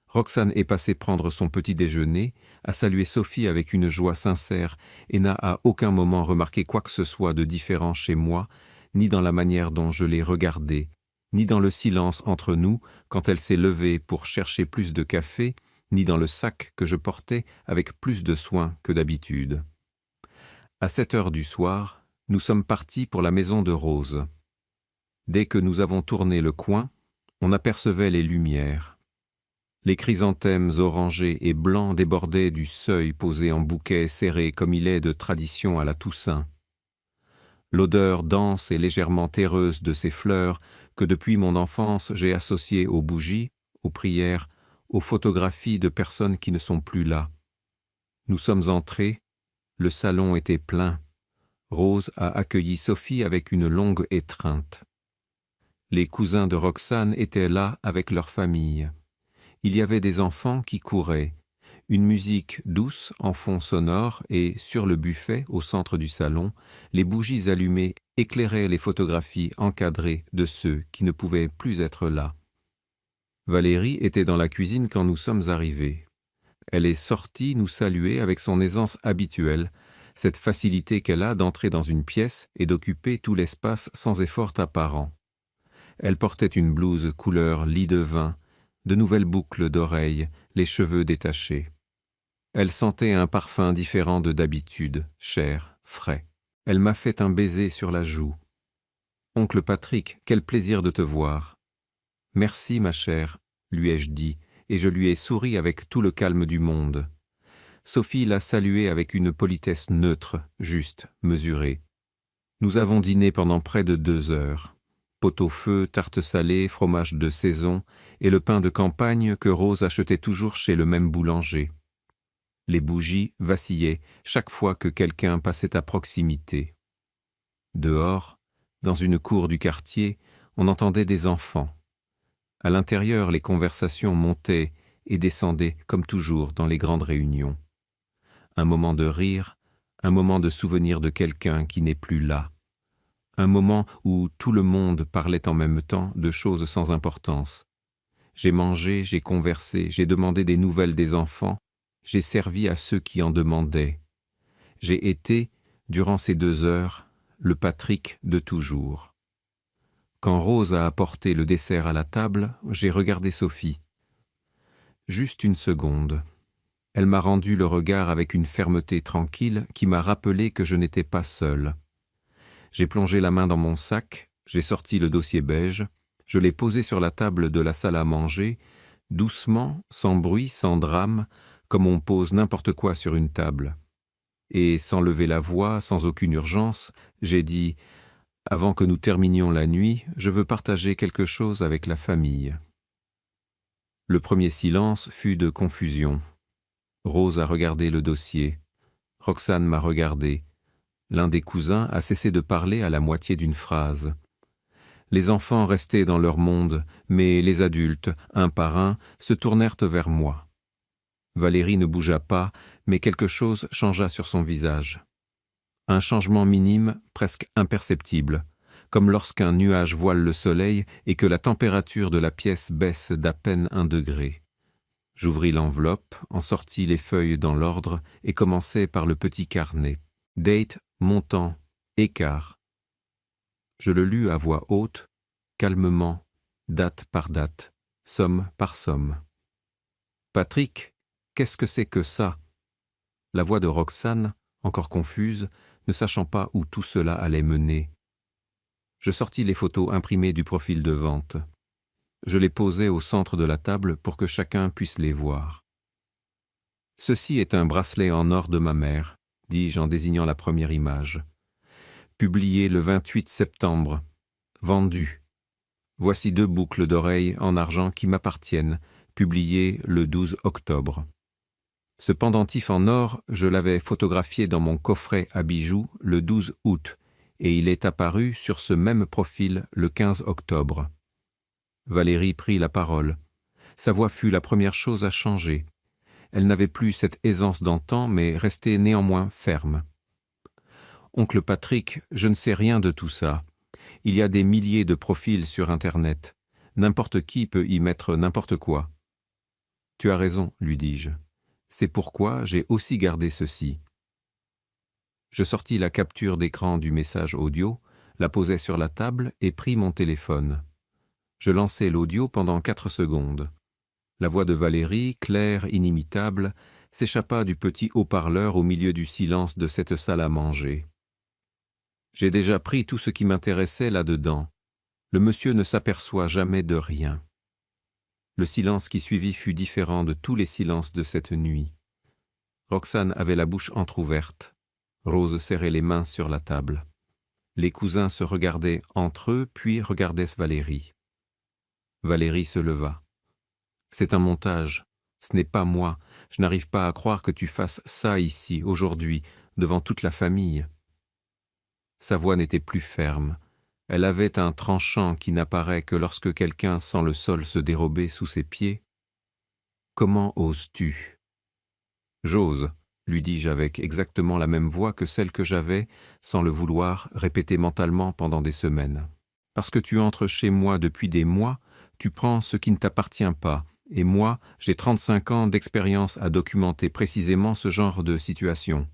A: Roxane est passée prendre son petit déjeuner, a salué Sophie avec une joie sincère et n'a à aucun moment remarqué quoi que ce soit de différent chez moi, ni dans la manière dont je l'ai regardée, ni dans le silence entre nous quand elle s'est levée pour chercher plus de café, ni dans le sac que je portais avec plus de soin que d'habitude. À 7 heures du soir, nous sommes partis pour la maison de Rose. Dès que nous avons tourné le coin, on apercevait les lumières. Les chrysanthèmes orangés et blancs débordaient du seuil posé en bouquet serré comme il est de tradition à la Toussaint. L'odeur dense et légèrement terreuse de ces fleurs que depuis mon enfance j'ai associées aux bougies, aux prières, aux photographies de personnes qui ne sont plus là. Nous sommes entrés, le salon était plein. Rose a accueilli Sophie avec une longue étreinte. Les cousins de Roxane étaient là avec leur famille. Il y avait des enfants qui couraient, une musique douce en fond sonore et, sur le buffet, au centre du salon, les bougies allumées éclairaient les photographies encadrées de ceux qui ne pouvaient plus être là. Valérie était dans la cuisine quand nous sommes arrivés. Elle est sortie nous saluer avec son aisance habituelle, cette facilité qu'elle a d'entrer dans une pièce et d'occuper tout l'espace sans effort apparent. Elle portait une blouse couleur lit de vin, de nouvelles boucles d'oreilles, les cheveux détachés. Elle sentait un parfum différent de d'habitude, cher, frais. Elle m'a fait un baiser sur la joue. « Oncle Patrick, quel plaisir de te voir. »« Merci, ma chère, » lui ai-je dit, et je lui ai souri avec tout le calme du monde. Sophie l'a salué avec une politesse neutre, juste, mesurée. Nous avons dîné pendant près de 2 heures. Pot-au-feu, tarte salée, fromage de saison et le pain de campagne que Rose achetait toujours chez le même boulanger. Les bougies vacillaient chaque fois que quelqu'un passait à proximité. Dehors, dans une cour du quartier, on entendait des enfants. À l'intérieur, les conversations montaient et descendaient comme toujours dans les grandes réunions. Un moment de rire, un moment de souvenir de quelqu'un qui n'est plus là. Un moment où tout le monde parlait en même temps de choses sans importance. J'ai mangé, j'ai conversé, j'ai demandé des nouvelles des enfants, j'ai servi à ceux qui en demandaient. J'ai été, durant ces 2 heures, le Patrick de toujours. Quand Rose a apporté le dessert à la table, j'ai regardé Sophie. Juste une seconde. Elle m'a rendu le regard avec une fermeté tranquille qui m'a rappelé que je n'étais pas seul. J'ai plongé la main dans mon sac, j'ai sorti le dossier beige, je l'ai posé sur la table de la salle à manger, doucement, sans bruit, sans drame, comme on pose n'importe quoi sur une table. Et sans lever la voix, sans aucune urgence, j'ai dit « Avant que nous terminions la nuit, je veux partager quelque chose avec la famille. » Le premier silence fut de confusion. Rose a regardé le dossier. Roxane m'a regardé. L'un des cousins a cessé de parler à la moitié d'une phrase. Les enfants restaient dans leur monde, mais les adultes, un par un, se tournèrent vers moi. Valérie ne bougea pas, mais quelque chose changea sur son visage. Un changement minime, presque imperceptible, comme lorsqu'un nuage voile le soleil et que la température de la pièce baisse d'à peine 1 degré. J'ouvris l'enveloppe, en sortis les feuilles dans l'ordre et commençai par le petit carnet. Date, montant, écart. Je le lus à voix haute, calmement, date par date, somme par somme. Patrick, qu'est-ce que c'est que ça? La voix de Roxane, encore confuse, ne sachant pas où tout cela allait mener. Je sortis les photos imprimées du profil de vente. Je les posai au centre de la table pour que chacun puisse les voir. « Ceci est un bracelet en or de ma mère, » dis-je en désignant la première image. « Publié le 28 septembre. Vendu. Voici 2 boucles d'oreilles en argent qui m'appartiennent, publiées le 12 octobre. Ce pendentif en or, je l'avais photographié dans mon coffret à bijoux le 12 août, et il est apparu sur ce même profil le 15 octobre. » Valérie prit la parole. Sa voix fut la première chose à changer. Elle n'avait plus cette aisance d'antan, mais restait néanmoins ferme. « Oncle Patrick, je ne sais rien de tout ça. Il y a des milliers de profils sur Internet. N'importe qui peut y mettre n'importe quoi. » « Tu as raison, lui dis-je. C'est pourquoi j'ai aussi gardé ceci. » Je sortis la capture d'écran du message audio, la posai sur la table et pris mon téléphone. Je lançai l'audio pendant 4 secondes. La voix de Valérie, claire, inimitable, s'échappa du petit haut-parleur au milieu du silence de cette salle à manger. J'ai déjà pris tout ce qui m'intéressait là-dedans. Le monsieur ne s'aperçoit jamais de rien. Le silence qui suivit fut différent de tous les silences de cette nuit. Roxane avait la bouche entr'ouverte. Rose serrait les mains sur la table. Les cousins se regardaient entre eux, puis regardaient Valérie. Valérie se leva. « C'est un montage. Ce n'est pas moi. Je n'arrive pas à croire que tu fasses ça ici, aujourd'hui, devant toute la famille. » Sa voix n'était plus ferme. Elle avait un tranchant qui n'apparaît que lorsque quelqu'un sent le sol se dérober sous ses pieds. « Comment oses-tu » ?« J'ose, lui dis-je avec exactement la même voix que celle que j'avais, sans le vouloir, répétée mentalement pendant des semaines. « Parce que tu entres chez moi depuis des mois, tu prends ce qui ne t'appartient pas, et moi, j'ai 35 ans d'expérience à documenter précisément ce genre de situation. »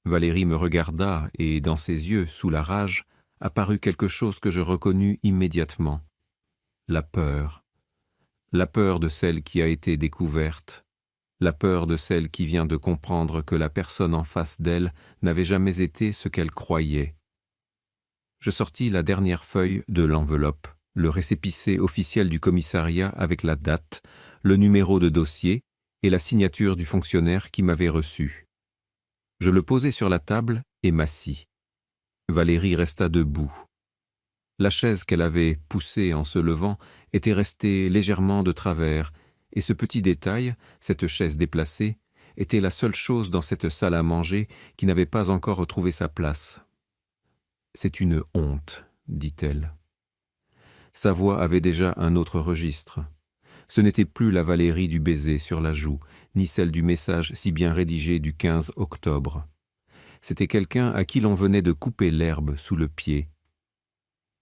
A: Valérie me regarda, et dans ses yeux, sous la rage, apparut quelque chose que je reconnus immédiatement. La peur. La peur de celle qui a été découverte. La peur de celle qui vient de comprendre que la personne en face d'elle n'avait jamais été ce qu'elle croyait. Je sortis la dernière feuille de l'enveloppe, le récépissé officiel du commissariat avec la date, le numéro de dossier et la signature du fonctionnaire qui m'avait reçu. Je le posai sur la table et m'assis. Valérie resta debout. La chaise qu'elle avait poussée en se levant était restée légèrement de travers, et ce petit détail, cette chaise déplacée, était la seule chose dans cette salle à manger qui n'avait pas encore retrouvé sa place. « C'est une honte, » dit-elle. Sa voix avait déjà un autre registre. Ce n'était plus la Valérie du baiser sur la joue, ni celle du message si bien rédigé du 15 octobre. C'était quelqu'un à qui l'on venait de couper l'herbe sous le pied.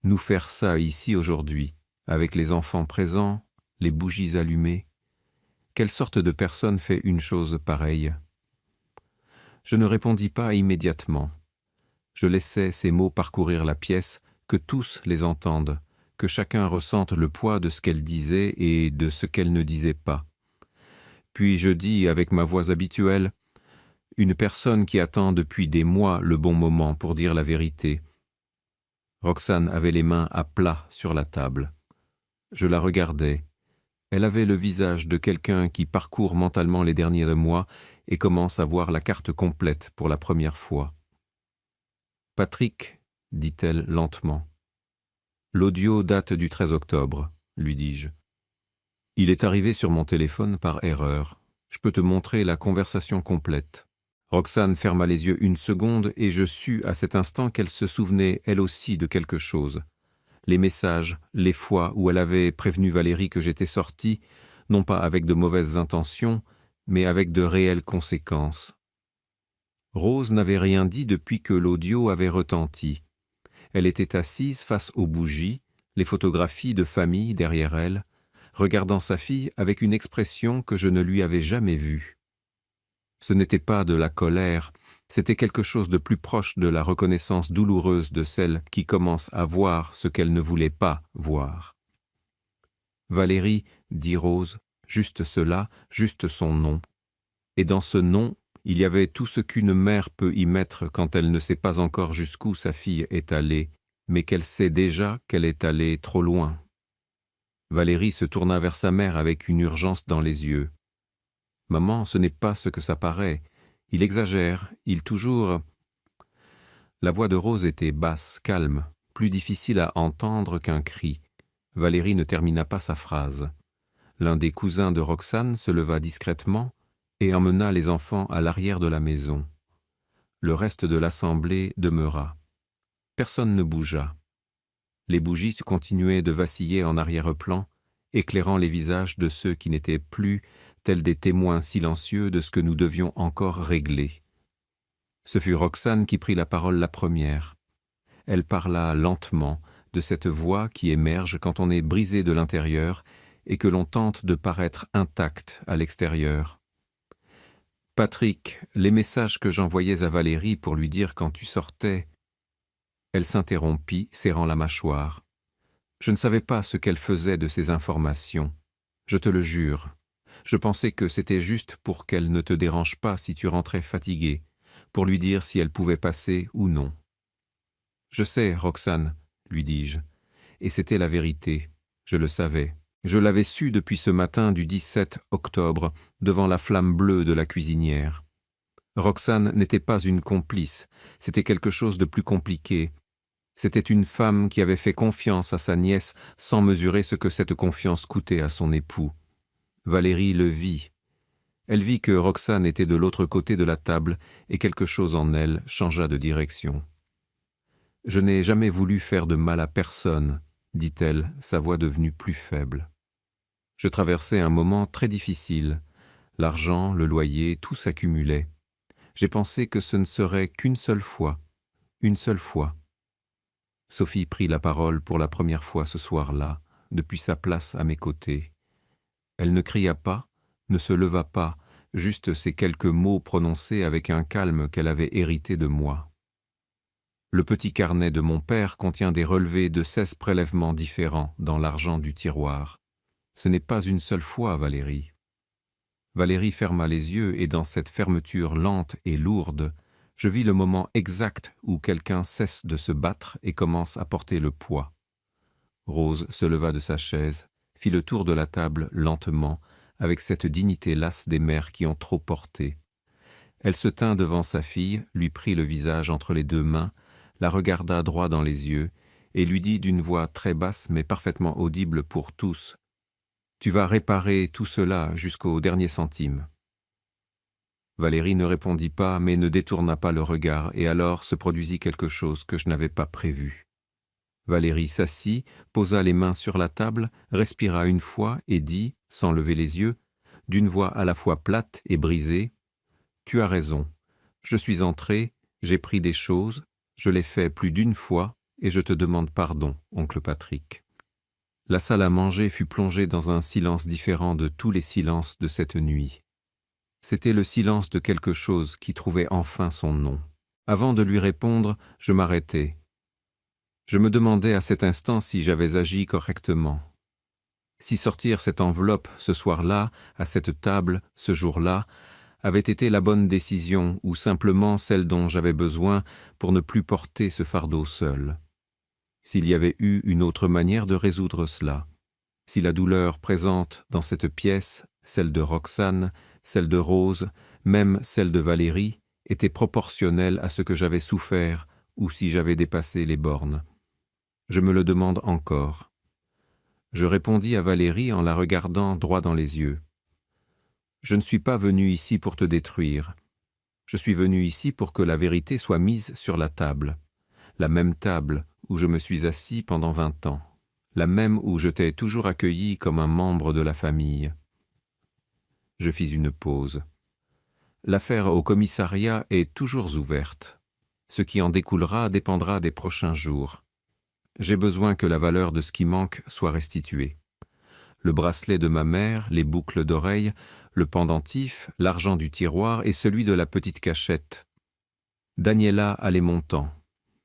A: Nous faire ça ici aujourd'hui, avec les enfants présents, les bougies allumées. Quelle sorte de personne fait une chose pareille ? Je ne répondis pas immédiatement. Je laissai ces mots parcourir la pièce, que tous les entendent, que chacun ressente le poids de ce qu'elle disait et de ce qu'elle ne disait pas. Puis je dis avec ma voix habituelle, « Une personne qui attend depuis des mois le bon moment pour dire la vérité. » Roxane avait les mains à plat sur la table. Je la regardais. Elle avait le visage de quelqu'un qui parcourt mentalement les derniers mois et commence à voir la carte complète pour la première fois. « Patrick, » dit-elle lentement. « L'audio date du 13 octobre, » lui dis-je. « Il est arrivé sur mon téléphone par erreur. Je peux te montrer la conversation complète. » Roxane ferma les yeux une seconde et je sus à cet instant qu'elle se souvenait elle aussi de quelque chose. Les messages, les fois où elle avait prévenu Valérie que j'étais sorti, non pas avec de mauvaises intentions, mais avec de réelles conséquences. Rose n'avait rien dit depuis que l'audio avait retenti. Elle était assise face aux bougies, les photographies de famille derrière elle, regardant sa fille avec une expression que je ne lui avais jamais vue. Ce n'était pas de la colère, c'était quelque chose de plus proche de la reconnaissance douloureuse de celle qui commence à voir ce qu'elle ne voulait pas voir. « Valérie, » dit Rose, juste cela, juste son nom. Et dans ce nom, il y avait tout ce qu'une mère peut y mettre quand elle ne sait pas encore jusqu'où sa fille est allée, mais qu'elle sait déjà qu'elle est allée trop loin. Valérie se tourna vers sa mère avec une urgence dans les yeux. « Maman, ce n'est pas ce que ça paraît. Il exagère, il toujours... » La voix de Rose était basse, calme, plus difficile à entendre qu'un cri. Valérie ne termina pas sa phrase. L'un des cousins de Roxane se leva discrètement et emmena les enfants à l'arrière de la maison. Le reste de l'assemblée demeura. Personne ne bougea. Les bougies continuaient de vaciller en arrière-plan, éclairant les visages de ceux qui n'étaient plus tels des témoins silencieux de ce que nous devions encore régler. Ce fut Roxane qui prit la parole la première. elle parla lentement de cette voix qui émerge quand on est brisé de l'intérieur et que l'on tente de paraître intact à l'extérieur. « Patrick, les messages que j'envoyais à Valérie pour lui dire quand tu sortais… » Elle s'interrompit, serrant la mâchoire. Je ne savais pas ce qu'elle faisait de ces informations. Je te le jure. Je pensais que c'était juste pour qu'elle ne te dérange pas si tu rentrais fatigué, pour lui dire si elle pouvait passer ou non. Je sais, Roxane, lui dis-je, et c'était la vérité. Je le savais. Je l'avais su depuis ce matin du 17 octobre, devant la flamme bleue de la cuisinière. Roxane n'était pas une complice, c'était quelque chose de plus compliqué. C'était une femme qui avait fait confiance à sa nièce sans mesurer ce que cette confiance coûtait à son époux. Valérie le vit. Elle vit que Roxane était de l'autre côté de la table et quelque chose en elle changea de direction. « Je n'ai jamais voulu faire de mal à personne, » dit-elle, sa voix devenue plus faible. Je traversais un moment très difficile. L'argent, le loyer, tout s'accumulait. J'ai pensé que ce ne serait qu'une seule fois, une seule fois. Sophie prit la parole pour la première fois ce soir-là, depuis sa place à mes côtés. Elle ne cria pas, ne se leva pas, juste ces quelques mots prononcés avec un calme qu'elle avait hérité de moi. Le petit carnet de mon père contient des relevés de 16 prélèvements différents dans l'argent du tiroir. Ce n'est pas une seule fois, Valérie. Valérie ferma les yeux et dans cette fermeture lente et lourde, je vis le moment exact où quelqu'un cesse de se battre et commence à porter le poids. Rose se leva de sa chaise, fit le tour de la table lentement, avec cette dignité lasse des mères qui ont trop porté. Elle se tint devant sa fille, lui prit le visage entre les deux mains, la regarda droit dans les yeux et lui dit d'une voix très basse mais parfaitement audible pour tous : « Tu vas réparer tout cela jusqu'au dernier centime. » Valérie ne répondit pas, mais ne détourna pas le regard, et alors se produisit quelque chose que je n'avais pas prévu. Valérie s'assit, posa les mains sur la table, respira une fois et dit, sans lever les yeux, d'une voix à la fois plate et brisée : « Tu as raison. Je suis entré, j'ai pris des choses, je l'ai fait plus d'une fois, et je te demande pardon, oncle Patrick. » La salle à manger fut plongée dans un silence différent de tous les silences de cette nuit. C'était le silence de quelque chose qui trouvait enfin son nom. Avant de lui répondre, je m'arrêtai. Je me demandais à cet instant si j'avais agi correctement. Si sortir cette enveloppe ce soir-là, à cette table, ce jour-là, avait été la bonne décision ou simplement celle dont j'avais besoin pour ne plus porter ce fardeau seul. S'il y avait eu une autre manière de résoudre cela. Si la douleur présente dans cette pièce, celle de Roxane, celle de Rose, même celle de Valérie, était proportionnelle à ce que j'avais souffert ou si j'avais dépassé les bornes. Je me le demande encore. Je répondis à Valérie en la regardant droit dans les yeux. Je ne suis pas venu ici pour te détruire. Je suis venu ici pour que la vérité soit mise sur la table. La même table où je me suis assis pendant 20 ans. La même où je t'ai toujours accueilli comme un membre de la famille. Je fis une pause. L'affaire au commissariat est toujours ouverte. Ce qui en découlera dépendra des prochains jours. J'ai besoin que la valeur de ce qui manque soit restituée. Le bracelet de ma mère, les boucles d'oreilles, le pendentif, l'argent du tiroir et celui de la petite cachette. Daniela a les montants.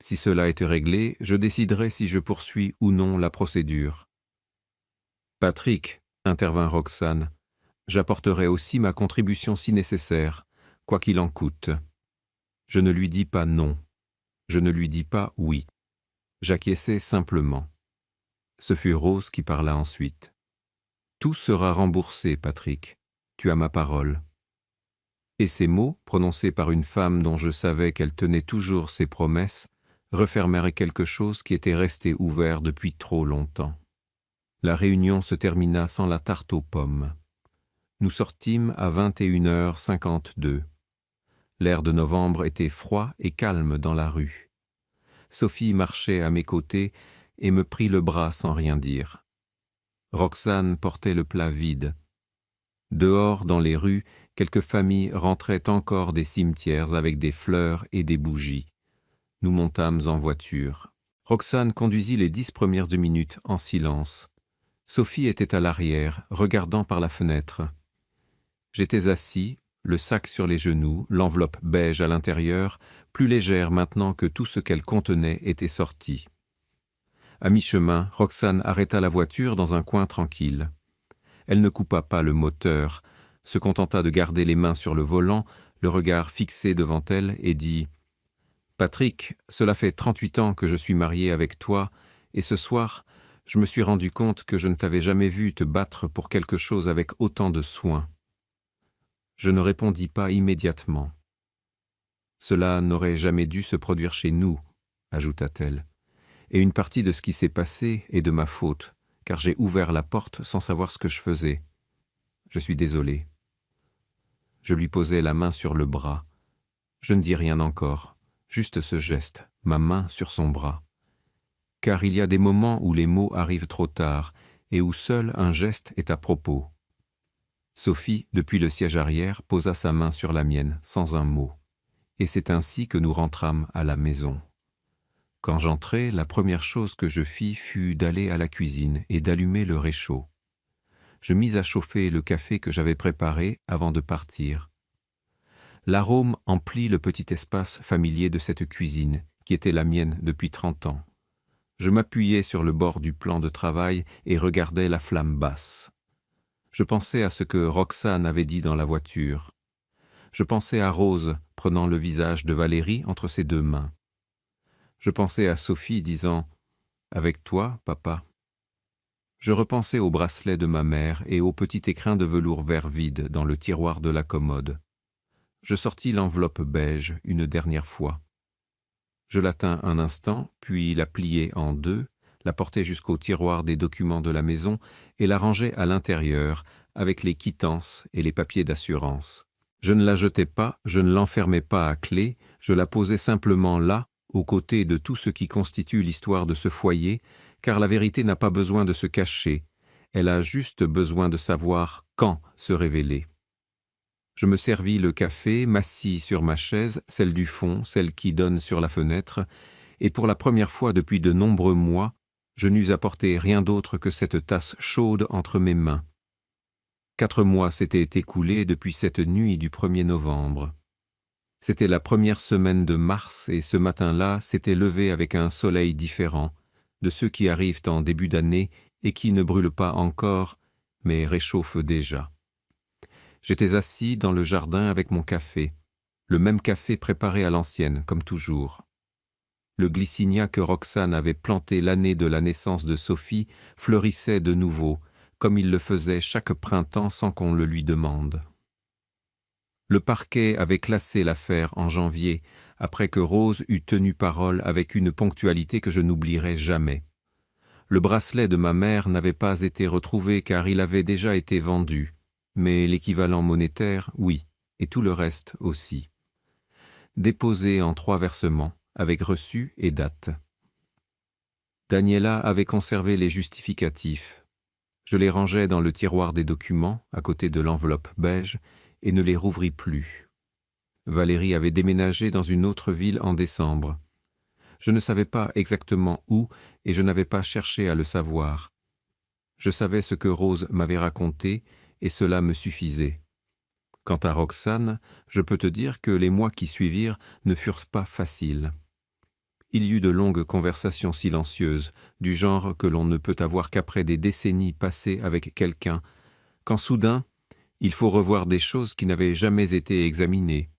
A: Si cela est réglé, je déciderai si je poursuis ou non la procédure. « Patrick, » intervint Roxane, « j'apporterai aussi ma contribution si nécessaire, quoi qu'il en coûte. » Je ne lui dis pas non. Je ne lui dis pas oui. J'acquiesçai simplement. Ce fut Rose qui parla ensuite. « Tout sera remboursé, Patrick. Tu as ma parole. » Et ces mots, prononcés par une femme dont je savais qu'elle tenait toujours ses promesses, refermèrent quelque chose qui était resté ouvert depuis trop longtemps. La réunion se termina sans la tarte aux pommes. Nous sortîmes à 21h52. L'air de novembre était froid et calme dans la rue. Sophie marchait à mes côtés et me prit le bras sans rien dire. Roxane portait le plat vide. Dehors, dans les rues, quelques familles rentraient encore des cimetières avec des fleurs et des bougies. Nous montâmes en voiture. Roxane conduisit les 10 premières minutes en silence. Sophie était à l'arrière, regardant par la fenêtre. J'étais assis, le sac sur les genoux, l'enveloppe beige à l'intérieur, plus légère maintenant que tout ce qu'elle contenait était sorti. À mi-chemin, Roxane arrêta la voiture dans un coin tranquille. Elle ne coupa pas le moteur, se contenta de garder les mains sur le volant, le regard fixé devant elle, et dit « Patrick, cela fait 38 ans que je suis mariée avec toi, et ce soir, je me suis rendu compte que je ne t'avais jamais vu te battre pour quelque chose avec autant de soin. » Je ne répondis pas immédiatement. « Cela n'aurait jamais dû se produire chez nous, » ajouta-t-elle. « Et une partie de ce qui s'est passé est de ma faute, car j'ai ouvert la porte sans savoir ce que je faisais. Je suis désolé. » Je lui posai la main sur le bras. Je ne dis rien encore, juste ce geste, ma main sur son bras. Car il y a des moments où les mots arrivent trop tard et où seul un geste est à propos. Sophie, depuis le siège arrière, posa sa main sur la mienne, sans un mot. Et c'est ainsi que nous rentrâmes à la maison. Quand j'entrai, la première chose que je fis fut d'aller à la cuisine et d'allumer le réchaud. Je mis à chauffer le café que j'avais préparé avant de partir. L'arôme emplit le petit espace familier de cette cuisine, qui était la mienne depuis 30 ans. Je m'appuyais sur le bord du plan de travail et regardais la flamme basse. Je pensais à ce que Roxane avait dit dans la voiture. Je pensais à Rose prenant le visage de Valérie entre ses deux mains. Je pensais à Sophie disant « Avec toi, papa ». Je repensais au bracelet de ma mère et au petit écrin de velours vert vide dans le tiroir de la commode. Je sortis l'enveloppe beige une dernière fois. Je la tins un instant, puis la pliai en deux, la portai jusqu'au tiroir des documents de la maison et la rangeai à l'intérieur avec les quittances et les papiers d'assurance. Je ne la jetai pas, je ne l'enfermai pas à clé, je la posai simplement là, aux côtés de tout ce qui constitue l'histoire de ce foyer, car la vérité n'a pas besoin de se cacher, elle a juste besoin de savoir quand se révéler. Je me servis le café, m'assis sur ma chaise, celle du fond, celle qui donne sur la fenêtre, et pour la première fois depuis de nombreux mois, je n'eus apporté rien d'autre que cette tasse chaude entre mes mains. 4 mois s'étaient écoulés depuis cette nuit du 1er novembre. C'était la première semaine de mars et ce matin-là s'était levé avec un soleil différent, de ceux qui arrivent en début d'année et qui ne brûlent pas encore, mais réchauffent déjà. J'étais assis dans le jardin avec mon café, le même café préparé à l'ancienne, comme toujours. Le glycinia que Roxane avait planté l'année de la naissance de Sophie fleurissait de nouveau, comme il le faisait chaque printemps sans qu'on le lui demande. Le parquet avait classé l'affaire en janvier, après que Rose eut tenu parole avec une ponctualité que je n'oublierai jamais. Le bracelet de ma mère n'avait pas été retrouvé car il avait déjà été vendu, mais l'équivalent monétaire, oui, et tout le reste aussi. Déposé en 3 versements, avec reçu et date. Daniela avait conservé les justificatifs. Je les rangeai dans le tiroir des documents, à côté de l'enveloppe beige, et ne les rouvris plus. Valérie avait déménagé dans une autre ville en décembre. Je ne savais pas exactement où et je n'avais pas cherché à le savoir. Je savais ce que Rose m'avait raconté et cela me suffisait. Quant à Roxane, je peux te dire que les mois qui suivirent ne furent pas faciles. Il y eut de longues conversations silencieuses, du genre que l'on ne peut avoir qu'après des décennies passées avec quelqu'un, quand soudain, il faut revoir des choses qui n'avaient jamais été examinées.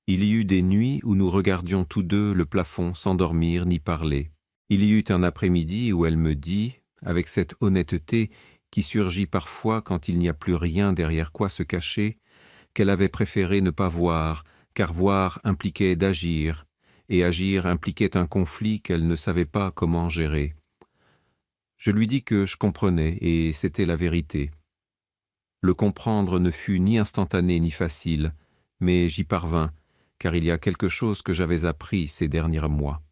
A: Il y eut des nuits où nous regardions tous deux le plafond sans dormir ni parler. Il y eut un après-midi où elle me dit, avec cette honnêteté qui surgit parfois quand il n'y a plus rien derrière quoi se cacher, qu'elle avait préféré ne pas voir, car voir impliquait d'agir, et agir impliquait un conflit qu'elle ne savait pas comment gérer. Je lui dis que je comprenais, et c'était la vérité. Le comprendre ne fut ni instantané ni facile, mais j'y parvins, car il y a quelque chose que j'avais appris ces derniers mois.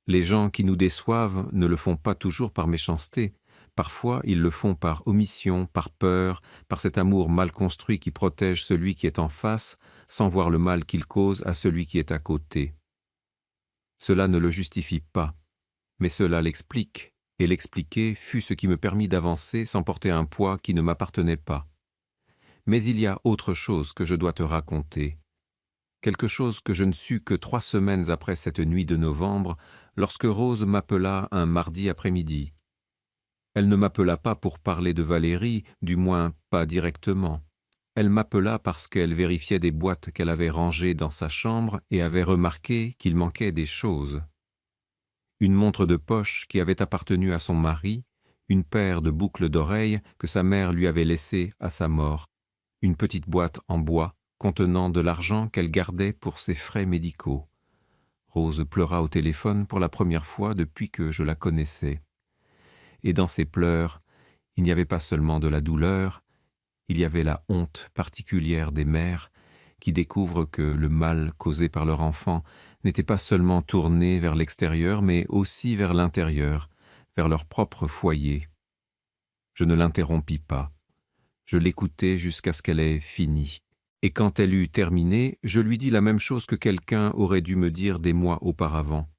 A: Les gens qui nous déçoivent ne le font pas toujours par méchanceté, parfois ils le font par omission, par peur, par cet amour mal construit qui protège celui qui est en face, sans voir le mal qu'il cause à celui qui est à côté. Cela ne le justifie pas. Mais cela l'explique, et l'expliquer fut ce qui me permit d'avancer sans porter un poids qui ne m'appartenait pas. Mais il y a autre chose que je dois te raconter. Quelque chose que je ne sus que 3 semaines après cette nuit de novembre, lorsque Rose m'appela un mardi après-midi. Elle ne m'appela pas pour parler de Valérie, du moins pas directement. Elle m'appela parce qu'elle vérifiait des boîtes qu'elle avait rangées dans sa chambre et avait remarqué qu'il manquait des choses. Une montre de poche qui avait appartenu à son mari, une paire de boucles d'oreilles que sa mère lui avait laissées à sa mort, une petite boîte en bois contenant de l'argent qu'elle gardait pour ses frais médicaux. Rose pleura au téléphone pour la première fois depuis que je la connaissais. Et dans ses pleurs, il n'y avait pas seulement de la douleur, il y avait la honte particulière des mères qui découvrent que le mal causé par leur enfant n'était pas seulement tourné vers l'extérieur, mais aussi vers l'intérieur, vers leur propre foyer. Je ne l'interrompis pas. Je l'écoutai jusqu'à ce qu'elle ait fini. Et quand elle eut terminé, je lui dis la même chose que quelqu'un aurait dû me dire des mois auparavant,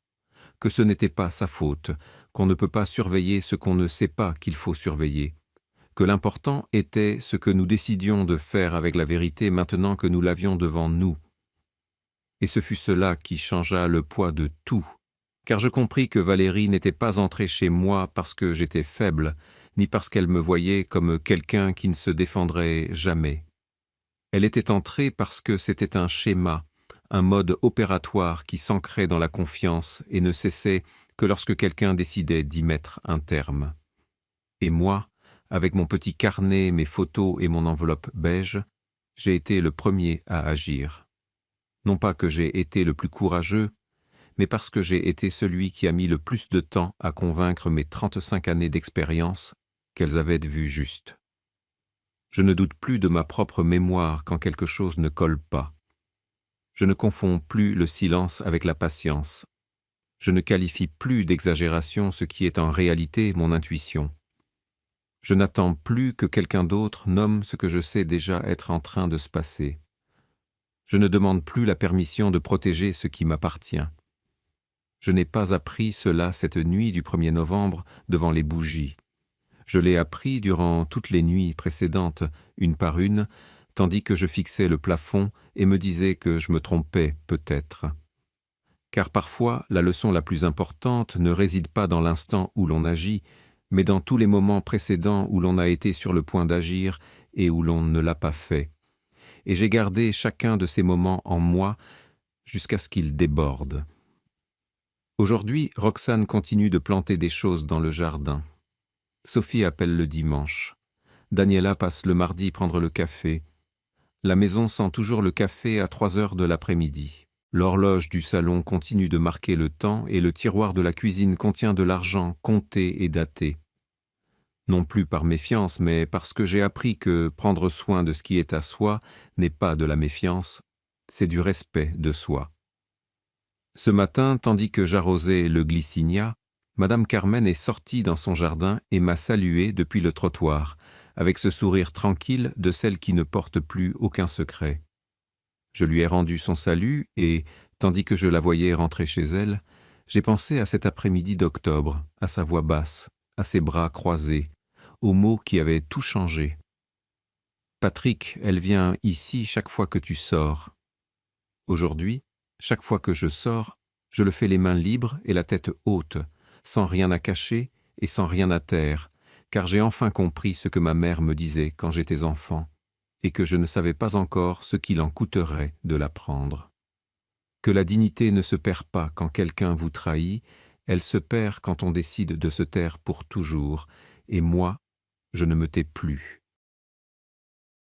A: que ce n'était pas sa faute, qu'on ne peut pas surveiller ce qu'on ne sait pas qu'il faut surveiller, que l'important était ce que nous décidions de faire avec la vérité maintenant que nous l'avions devant nous. Et ce fut cela qui changea le poids de tout, car je compris que Valérie n'était pas entrée chez moi parce que j'étais faible, ni parce qu'elle me voyait comme quelqu'un qui ne se défendrait jamais. Elle était entrée parce que c'était un schéma, un mode opératoire qui s'ancrait dans la confiance et ne cessait que lorsque quelqu'un décidait d'y mettre un terme. Et moi, avec mon petit carnet, mes photos et mon enveloppe beige, j'ai été le premier à agir. Non pas que j'ai été le plus courageux, mais parce que j'ai été celui qui a mis le plus de temps à convaincre mes 35 années d'expérience qu'elles avaient vu juste. Je ne doute plus de ma propre mémoire quand quelque chose ne colle pas. Je ne confonds plus le silence avec la patience. Je ne qualifie plus d'exagération ce qui est en réalité mon intuition. Je n'attends plus que quelqu'un d'autre nomme ce que je sais déjà être en train de se passer. Je ne demande plus la permission de protéger ce qui m'appartient. Je n'ai pas appris cela cette nuit du 1er novembre devant les bougies. Je l'ai appris durant toutes les nuits précédentes, une par une, tandis que je fixais le plafond et me disais que je me trompais peut-être. Car parfois, la leçon la plus importante ne réside pas dans l'instant où l'on agit, mais dans tous les moments précédents où l'on a été sur le point d'agir et où l'on ne l'a pas fait. Et j'ai gardé chacun de ces moments en moi jusqu'à ce qu'ils débordent. Aujourd'hui, Roxane continue de planter des choses dans le jardin. Sophie appelle le dimanche. Daniela passe le mardi prendre le café. La maison sent toujours le café à 3 heures de l'après-midi. L'horloge du salon continue de marquer le temps et le tiroir de la cuisine contient de l'argent compté et daté. Non plus par méfiance, mais parce que j'ai appris que prendre soin de ce qui est à soi n'est pas de la méfiance, c'est du respect de soi. Ce matin, tandis que j'arrosais le glycinia, Madame Carmen est sortie dans son jardin et m'a salué depuis le trottoir, avec ce sourire tranquille de celle qui ne porte plus aucun secret. Je lui ai rendu son salut et, tandis que je la voyais rentrer chez elle, j'ai pensé à cet après-midi d'octobre, à sa voix basse, à ses bras croisés, aux mots qui avaient tout changé. « Patrick, elle vient ici chaque fois que tu sors. » Aujourd'hui, chaque fois que je sors, je le fais les mains libres et la tête haute, sans rien à cacher et sans rien à taire, car j'ai enfin compris ce que ma mère me disait quand j'étais enfant, et que je ne savais pas encore ce qu'il en coûterait de l'apprendre. Que la dignité ne se perd pas quand quelqu'un vous trahit, elle se perd quand on décide de se taire pour toujours, et moi, je ne me tais plus.